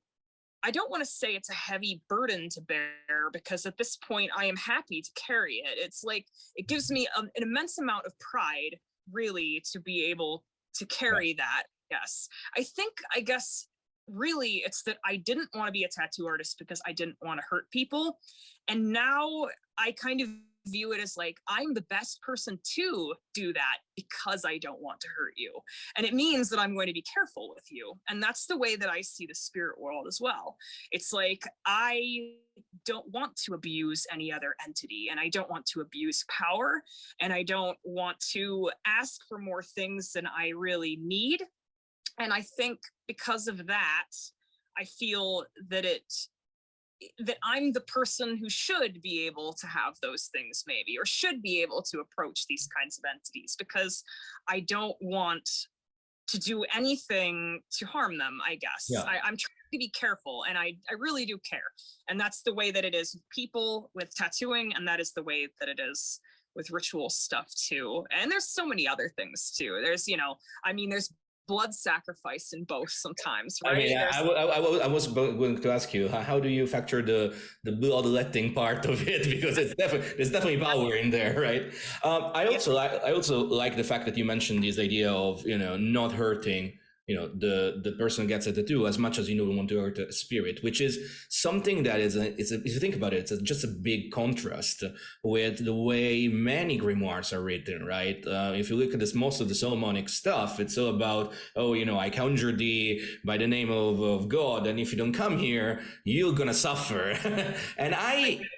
I don't want to say it's a heavy burden to bear, because at this point I am happy to carry it. It's like, it gives me an immense amount of pride, really, to be able to carry that. Yes. I guess really it's that I didn't want to be a tattoo artist because I didn't want to hurt people. And now I kind of view it as like, I'm the best person to do that because I don't want to hurt you. And it means that I'm going to be careful with you. And that's the way that I see the spirit world as well. It's like, I don't want to abuse any other entity, and I don't want to abuse power, and I don't want to ask for more things than I really need. And I think because of that, I feel that that I'm the person who should be able to have those things, maybe, or should be able to approach these kinds of entities, because I don't want to do anything to harm them, I guess. Yeah. I'm trying to be careful, and I really do care. And that's the way that it is with people, with tattooing, and that is the way that it is with ritual stuff too. And there's so many other things too. There's, there's blood sacrifice in both sometimes, right? I mean, I was going to ask you, how do you factor the bloodletting part of it? Because there's definitely power in there, right? I also like the fact that you mentioned this idea of not hurting the person who gets a tattoo as much as you don't want to hurt a spirit, which is something that if you think about it, it's just a big contrast with the way many grimoires are written, right? If you look at most of the Solomonic stuff, it's all about, I conjure thee by the name of God, and if you don't come here, you're gonna suffer. And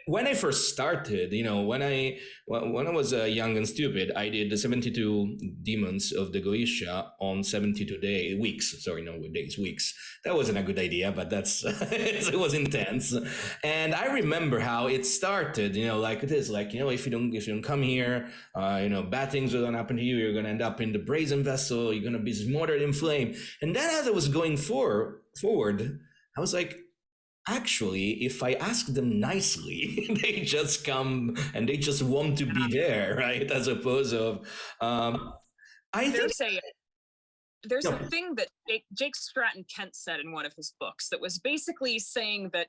when I first started, when I was young and stupid, I did the 72 demons of the Goetia on 72 weeks. That wasn't a good idea, but it was intense. And I remember how it started, like it is, like, if you don't come here, bad things are gonna happen to you. You're gonna end up in the brazen vessel. You're gonna be smothered in flame. And then as I was going forward, I was like, actually, if I ask them nicely, they just come and they just want to be there, right? As opposed to, there's a thing that Jake Stratton Kent said in one of his books that was basically saying that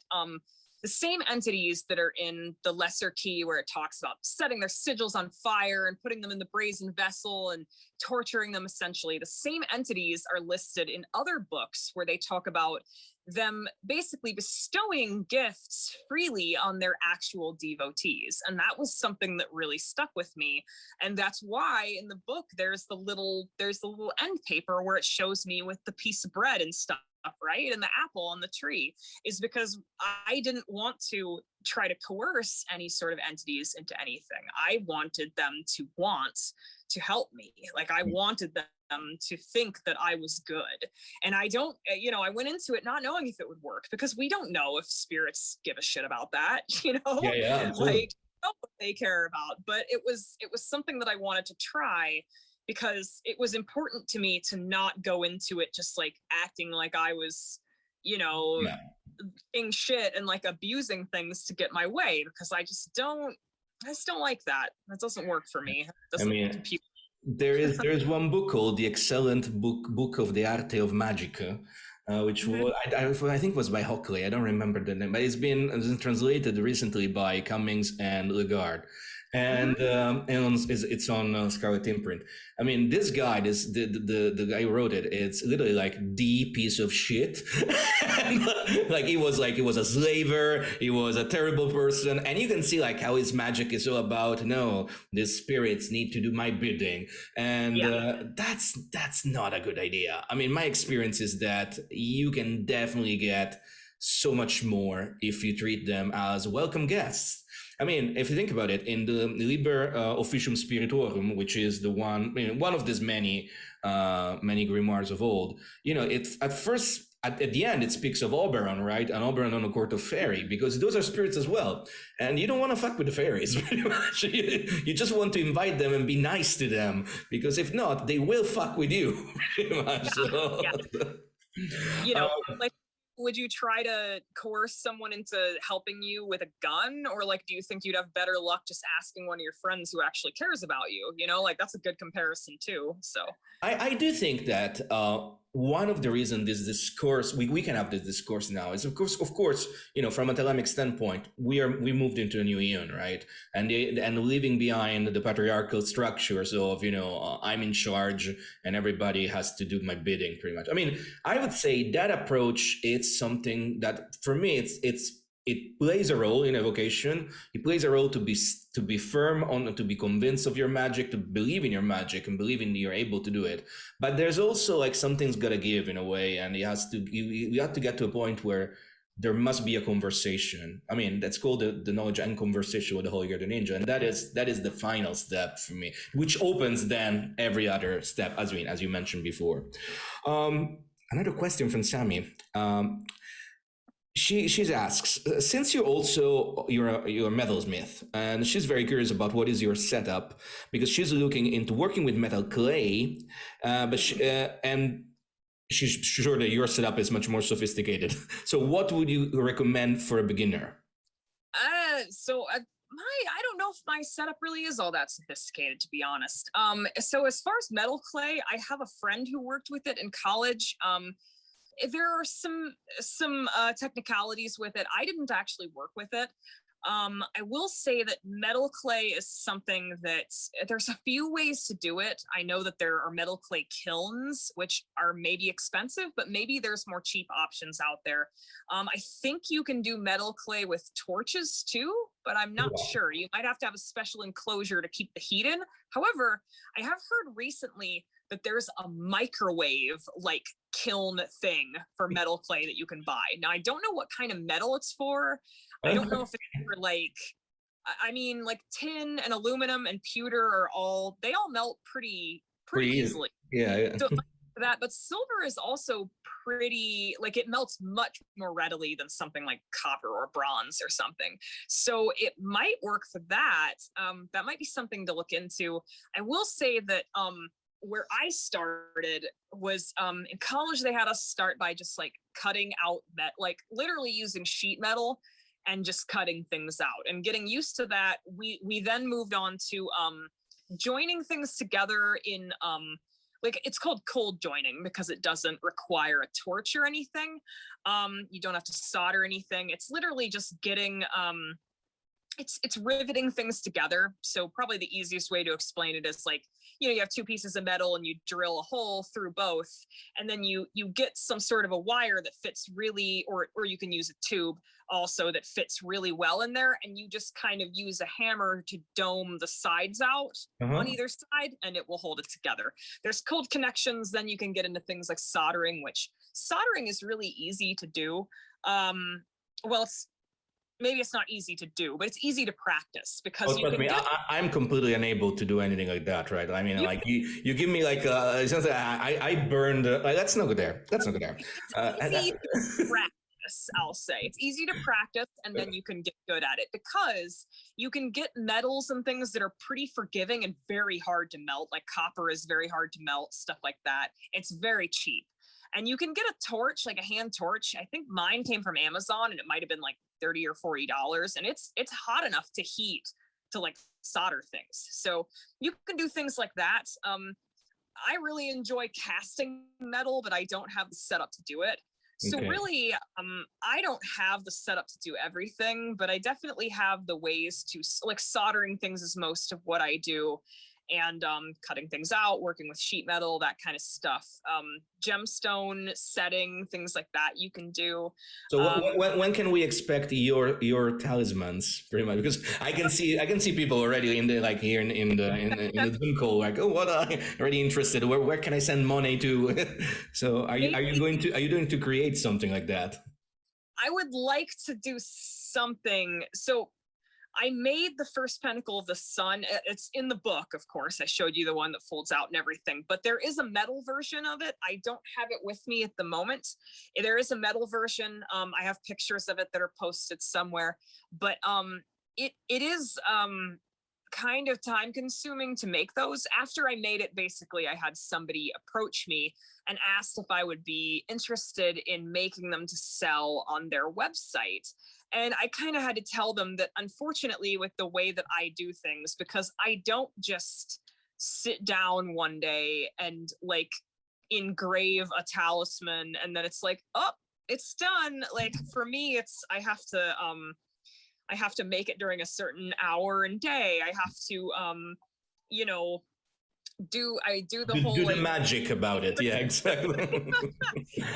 the same entities that are in the Lesser Key, where it talks about setting their sigils on fire and putting them in the brazen vessel and torturing them, essentially, the same entities are listed in other books where they talk about them basically bestowing gifts freely on their actual devotees. And that was something that really stuck with me. And that's why in the book, there's the little end paper where it shows me with the piece of bread and stuff, right? And the apple on the tree, is because I didn't want to try to coerce any sort of entities into anything. I wanted them to want to help me. Like, I wanted them to think that I was good. And I I went into it not knowing if it would work, because we don't know if spirits give a shit about that, Yeah, like, what they care about. But it was something that I wanted to try, because it was important to me to not go into it just like acting like I was, being shit and like abusing things to get my way, because I just don't like that. That doesn't work for me. There's one book called The Excellent Book of the Arte of Magic, which I think was by Hockley. I don't remember the name, but it's been translated recently by Cummings and Lagarde. And it's on Scarlet Imprint. I mean, this guy, the guy who wrote it, it's literally like the piece of shit. Like he was a slaver, he was a terrible person, and you can see like how his magic is all about, no, the spirits need to do my bidding, and that's not a good idea. I mean, my experience is that you can definitely get so much more if you treat them as welcome guests. I mean, if you think about it, in the Liber Spirituum, which is the one, one of these many grimoires of old, it's at first, at the end, it speaks of Oberon, right? An Oberon on a court of fairy, because those are spirits as well. And you don't want to fuck with the fairies, pretty much. You just want to invite them and be nice to them, because if not, they will fuck with you, pretty much. Yeah. Like, would you try to coerce someone into helping you with a gun? Or like, do you think you'd have better luck just asking one of your friends who actually cares about you? Like that's a good comparison too. So I do think that one of the reasons this discourse, we can have this discourse now is of course, from a Thelemic standpoint, we moved into a new eon, right? And leaving behind the patriarchal structures of, I'm in charge and everybody has to do my bidding pretty much. I mean, I would say that approach, it's something that for me, it plays a role in evocation. It plays a role to be firm on, to be convinced of your magic, to believe in your magic and believe in you're able to do it. But there's also like something's gotta give in a way, and you have to get to a point where there must be a conversation. I mean, that's called the knowledge and conversation with the Holy Guardian Angel, and that is the final step for me, which opens then every other step, as you mentioned before. Another question from Sammy. She asks, since you're a metalsmith, and she's very curious about what is your setup, because she's looking into working with metal clay, and she's sure that your setup is much more sophisticated. So what would you recommend for a beginner? I don't know if my setup really is all that sophisticated, to be honest. So as far as metal clay, I have a friend who worked with it in college. There are some technicalities with it. I didn't actually work with it. I will say that metal clay is something that there's a few ways to do it. I know that there are metal clay kilns, which are maybe expensive, but maybe there's more cheap options out there. I think you can do metal clay with torches too, but I'm not sure. You might have to have a special enclosure to keep the heat in. However, I have heard recently that there's a microwave like kiln thing for metal clay that you can buy. Now, I don't know what kind of metal it's for. I don't know if it's for like tin and aluminum and pewter they all melt pretty easily. Yeah. So that, but silver is also pretty, like it melts much more readily than something like copper or bronze or something. So it might work for that. That might be something to look into. I will say that where I started was in college, they had us start by just like cutting out like literally using sheet metal and just cutting things out and getting used to that. We then moved on to joining things together in like it's called cold joining because it doesn't require a torch or anything. You don't have to solder anything. It's literally just getting it's riveting things together. So probably the easiest way to explain it is like, you have two pieces of metal and you drill a hole through both, and then you get some sort of a wire that fits really, or you can use a tube also that fits really well in there, and you just kind of use a hammer to dome the sides out on either side, and it will hold it together. There's cold connections, then you can get into things like soldering, which soldering is really easy to do. Maybe it's not easy to do, but it's easy to practice because I'm completely unable to do anything like that, right? I mean, you give me like something. I burned. Let's not go there. Let's not go there. It's easy to practice, I'll say. It's easy to practice, and then you can get good at it because you can get metals and things that are pretty forgiving and very hard to melt. Like copper is very hard to melt, stuff like that. It's very cheap. And you can get a torch, like a hand torch. I think mine came from Amazon, and it might have been like $30 or $40, and it's hot enough to heat to like solder things. So you can do things like that. I really enjoy casting metal, but I don't have the setup to do it. So really, I don't have the setup to do everything, but I definitely have the ways to, like soldering things is most of what I do. And cutting things out, working with sheet metal, that kind of stuff. Gemstone setting, things like that you can do. So when can we expect your talismans? Pretty much, because I can see people already in the like here in the Zoom call like, oh, what are already interested? Where can I send money to? So are you going to create something like that? I would like to do something. So I made the first pentacle of the sun. It's in the book, of course. I showed you the one that folds out and everything, but there is a metal version of it. I don't have it with me at the moment. There is a metal version. I have pictures of it that are posted somewhere, but it is kind of time consuming to make those. After I made it, basically, I had somebody approach me and asked if I would be interested in making them to sell on their website. And I kind of had to tell them that, unfortunately, with the way that I do things, because I don't just sit down one day and like engrave a talisman and then it's like, oh, it's done. Like for me, it's I have to make it during a certain hour and day. I have to you know, do the whole do the magic about it. Yeah, exactly. I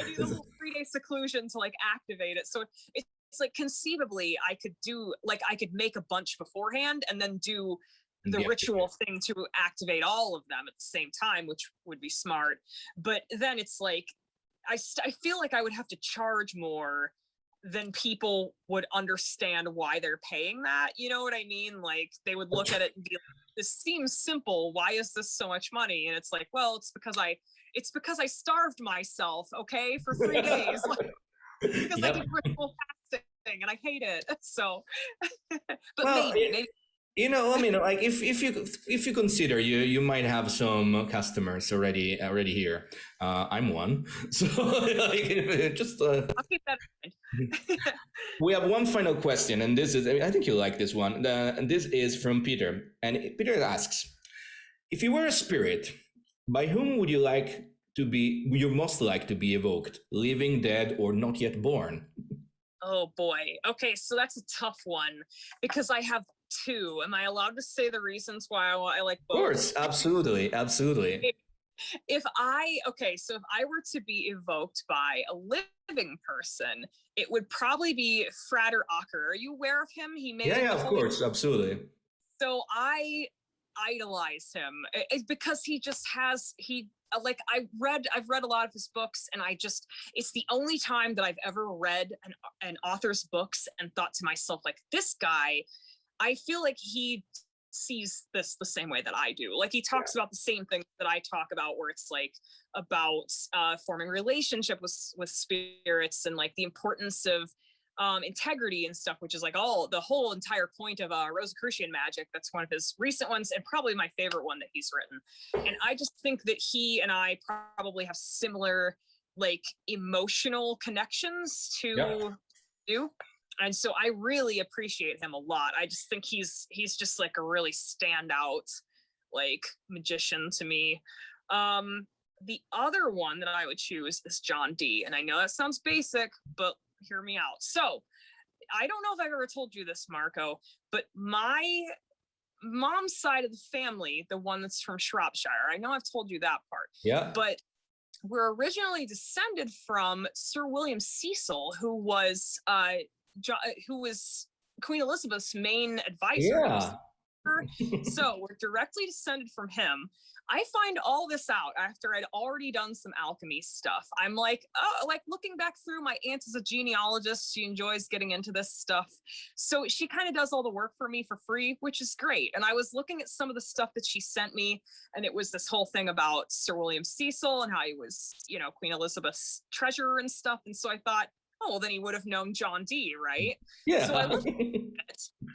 do the whole 3-day seclusion to like activate it. So it's like conceivably I could make a bunch beforehand and then do the ritual thing to activate all of them at the same time, which would be smart. But then it's like I feel like I would have to charge more than people would understand why they're paying that. You know what I mean? Like they would look at it and be like, this seems simple. Why is this so much money? And it's like, well, it's because I starved myself, okay, for 3 days. Like, because I did ritual fasting and I hate it. So but well, maybe you know, I mean, like if you consider you might have some customers already here. I'm one, so like, just I'll keep that in mind. We have one final question, and this is, I think you'll like this one. And this is from Peter, and Peter asks, if you were a spirit, by whom would you most like to be evoked, living, dead, or not yet born? Oh boy. Okay, so that's a tough one because I have two. Am I allowed to say the reasons why I like both? Of course, absolutely. If I were to be evoked by a living person, it would probably be Frater Acher. Are you aware of him? He made of course, absolutely. So I idolize him because he just has I've read a lot of his books, and it's the only time that I've ever read an author's books and thought to myself, like, this guy, I feel like he sees this the same way that I do. Like he talks about the same things that I talk about, where it's like about forming relationship with spirits and like the importance of integrity and stuff, which is like the whole entire point of Rosicrucian magic. That's one of his recent ones and probably my favorite one that he's written. And I just think that he and I probably have similar like emotional connections to do. And so I really appreciate him a lot. I just think he's just like a really standout like magician to me. The other one that I would choose is John Dee. And I know that sounds basic, but hear me out. So I don't know if I've ever told you this, Marco, but my mom's side of the family, the one that's from Shropshire, I know I've told you that part. Yeah. But we're originally descended from Sir William Cecil, who was Queen Elizabeth's main advisor. Yeah. So we're directly descended from him. I find all this out after I'd already done some alchemy stuff. I'm like, looking back through, my aunt is a genealogist. She enjoys getting into this stuff. So she kind of does all the work for me for free, which is great. And I was looking at some of the stuff that she sent me, and it was this whole thing about Sir William Cecil and how he was, Queen Elizabeth's treasurer and stuff. And so I thought, oh, well, then he would have known John Dee, right? Yeah. So I looked at it,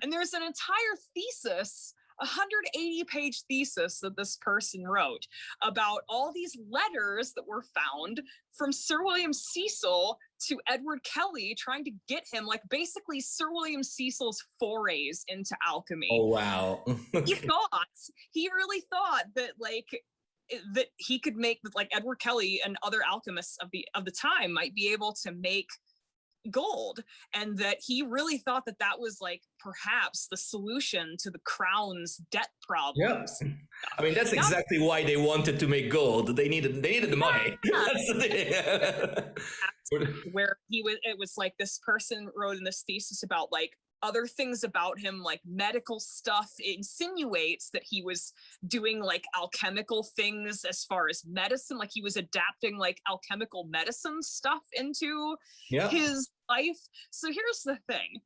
and there's an entire thesis, 180-page thesis that this person wrote about all these letters that were found from Sir William Cecil to Edward Kelly, trying to get him, like, basically Sir William Cecil's forays into alchemy. Oh, wow. He really thought that, like, that he could make, like, Edward Kelly and other alchemists of the time might be able to make gold, and that he really thought that was like perhaps the solution to the crown's debt problems. Yeah. I mean, that's exactly why they wanted to make gold. They needed the money. Where it was like this person wrote in this thesis about like other things about him, like medical stuff, insinuates that he was doing like alchemical things as far as medicine, like he was adapting like alchemical medicine stuff into his life. So here's the thing.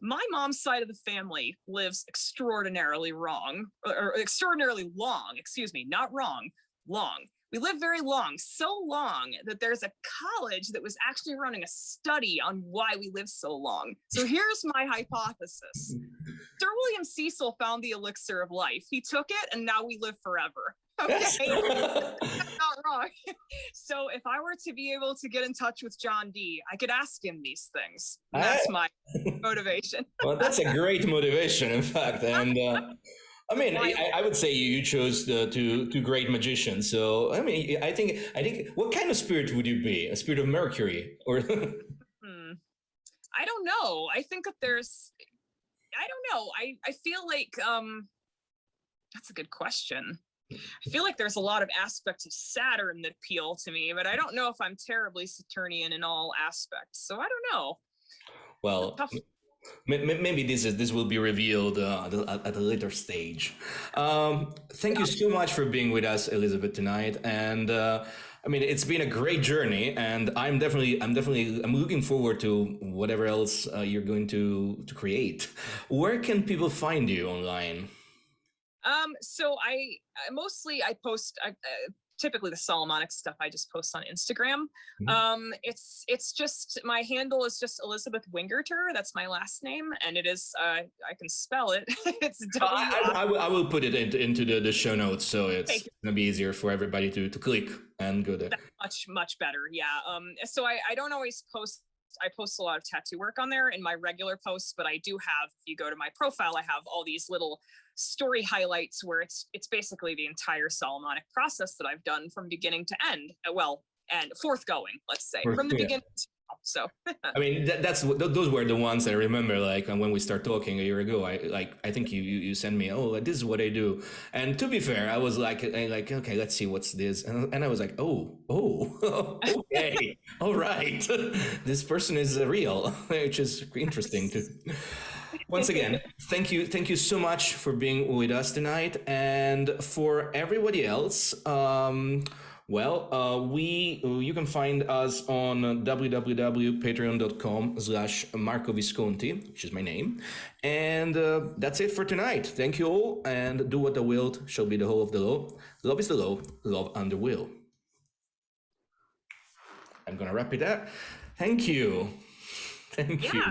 My mom's side of the family lives extraordinarily long, or extraordinarily long, excuse me, not wrong, long. We live very long, so long that there's a college that was actually running a study on why we live so long. So here's my hypothesis. Sir William Cecil found the elixir of life. He took it and now we live forever. Okay, that's not wrong. So if I were to be able to get in touch with John Dee, I could ask him these things. And that's my motivation. Well, that's a great motivation, in fact. And I mean, I would say you chose two great magicians. So I mean, I think, what kind of spirit would you be? A spirit of Mercury, or? I don't know. I think that I don't know. I feel like that's a good question. I feel like there's a lot of aspects of Saturn that appeal to me, but I don't know if I'm terribly Saturnian in all aspects. So I don't know. Well, maybe this will be revealed at a later stage. Thank you so much for being with us, Elisabeth, tonight. And I mean, it's been a great journey, and I'm looking forward to whatever else you're going to create. Where can people find you online? So I post, typically the Solomonic stuff I just post on Instagram. It's just, my handle is just Elisabeth Wingerter. That's my last name. And it is, I can spell it. It's I will put it into the show notes. So it's going to be easier for everybody to click and go there. That's much better. Yeah. So I don't always post. I post a lot of tattoo work on there in my regular posts, but I do have, if you go to my profile, I have all these little story highlights where it's basically the entire Solomonic process that I've done from beginning to end. Well, and forthgoing, let's say, from the beginning to now. So I mean, those were the ones I remember, like when we started talking a year ago. I think you sent me, oh, this is what I do. And to be fair, I was like, okay, let's see what's this. And I was like, oh, okay, all right. This person is real, which is interesting too. Once again, thank you so much for being with us tonight. And for everybody else, you can find us on www.patreon.com/Marco Visconti, which is my name. And that's it for tonight. Thank you all, and do what the will shall be the whole of the law. Love is the law, love under will. I'm gonna wrap it up. Thank you. Thank you.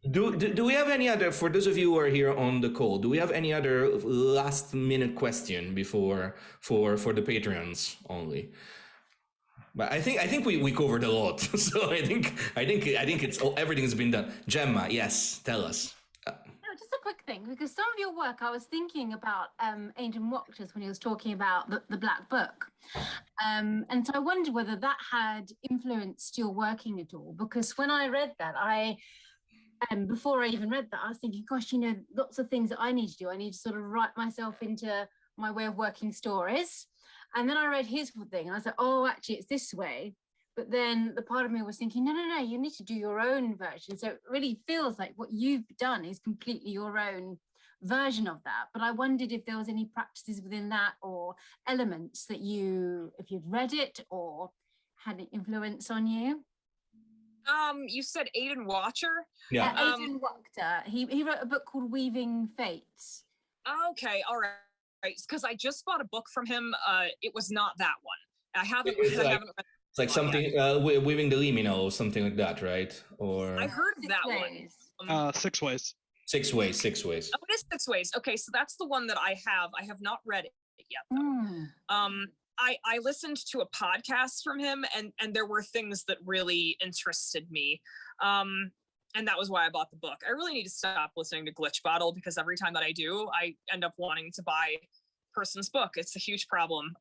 Do we have any other, for those of you who are here on the call, do we have any other last minute question before for the Patreons only? But I think we covered a lot. So I think it's everything's been done. Gemma, yes, tell us. Just a quick thing, because some of your work, I was thinking about Ancient Watchers when he was talking about the Black Book. And so I wondered whether that had influenced your working at all, because when I read that, before I even read that, I was thinking, gosh, lots of things that I need to do. I need to sort of write myself into my way of working stories. And then I read his thing, and I was like, oh, actually, it's this way. But then the part of me was thinking, no, you need to do your own version. So it really feels like what you've done is completely your own version of that. But I wondered if there was any practices within that or elements that if you'd read it or had an influence on you. You said Aiden Watcher? Yeah. Aiden Wachter. He wrote a book called Weaving Fates. Okay, all right. Because I just bought a book from him. It was not that one. I haven't read. It's like something weaving the liminal or something like that, right? Or I heard of that one. 6 ways. 6 ways. Oh, it is 6 ways. Okay, so that's the one that I have. I have not read it yet, though. I listened to a podcast from him, and there were things that really interested me. And that was why I bought the book. I really need to stop listening to Glitch Bottle, because every time that I do, I end up wanting to buy person's book. It's a huge problem.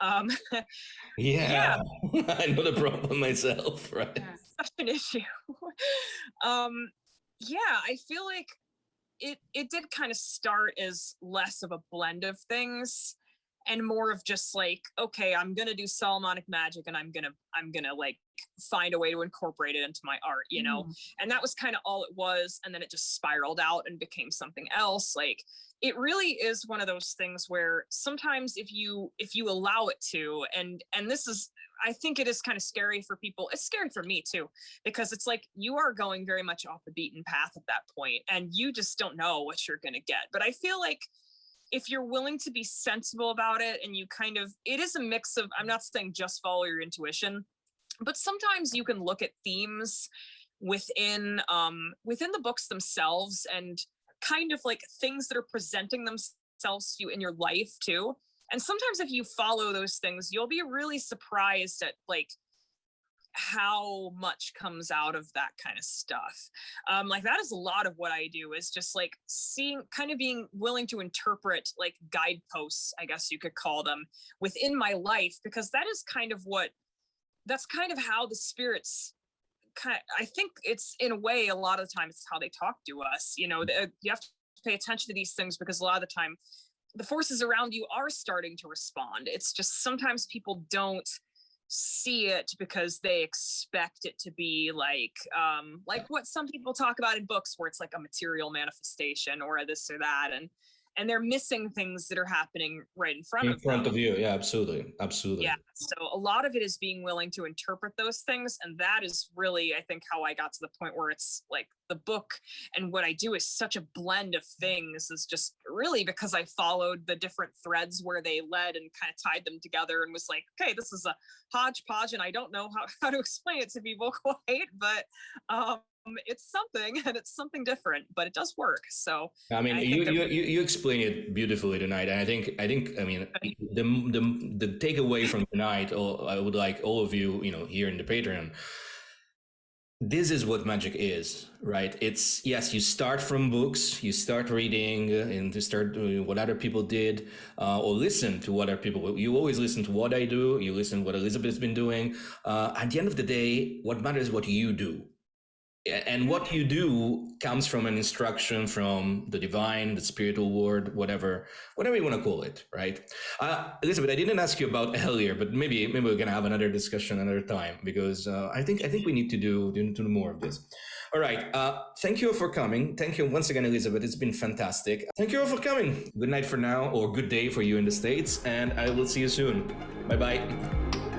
Yeah. I know the problem myself, right? Such an issue. I feel like it did kind of start as less of a blend of things, and more of just like, okay, I'm gonna do Solomonic magic, and I'm gonna like find a way to incorporate it into my art, you know. And that was kind of all it was. And then it just spiraled out and became something else. Like, it really is one of those things where sometimes if you allow it to, and this is, I think it is kind of scary for people. It's scary for me too, because it's like you are going very much off the beaten path at that point, and you just don't know what you're going to get. But I feel like if you're willing to be sensible about it, and you kind of, it is a mix of, I'm not saying just follow your intuition, but sometimes you can look at themes within the books themselves, and kind of like things that are presenting themselves to you in your life too. And sometimes if you follow those things, you'll be really surprised at like how much comes out of that kind of stuff. Like that is a lot of what I do, is just like seeing, kind of being willing to interpret like guideposts, I guess you could call them, within my life, because that is kind of that's kind of how the spirits I think it's, in a way, a lot of the time it's how they talk to us. You know, you have to pay attention to these things, because a lot of the time the forces around you are starting to respond. It's just sometimes people don't see it because they expect it to be like what some people talk about in books, where it's like a material manifestation or this or that, and they're missing things that are happening right in front of you. Yeah, absolutely. Yeah, so a lot of it is being willing to interpret those things, and that is really, I think, how I got to the point where it's like the book and what I do is such a blend of things, is just really because I followed the different threads where they led and kind of tied them together, and was like, okay, this is a hodgepodge, and I don't know how to explain it to people quite, but it's something, and it's something different, but it does work. So I mean, you explain it beautifully tonight, and I think I mean, the takeaway from tonight, I would like all of you, you know, here in the Patreon, this is what magic is, right? It's, yes, you start from books, you start reading, and to start doing what other people did, or listen to what other people, you always listen to what I do, you listen to what Elisabeth's been doing. At the end of the day, what matters is what you do. And what you do comes from an instruction from the divine, the spiritual world, whatever you want to call it, right? Elisabeth, I didn't ask you about earlier, but maybe we're gonna have another discussion another time, because I think we need to do more of this. All right. Thank you all for coming. Thank you once again, Elisabeth. It's been fantastic. Thank you all for coming. Good night for now, or good day for you in the States, and I will see you soon. Bye bye.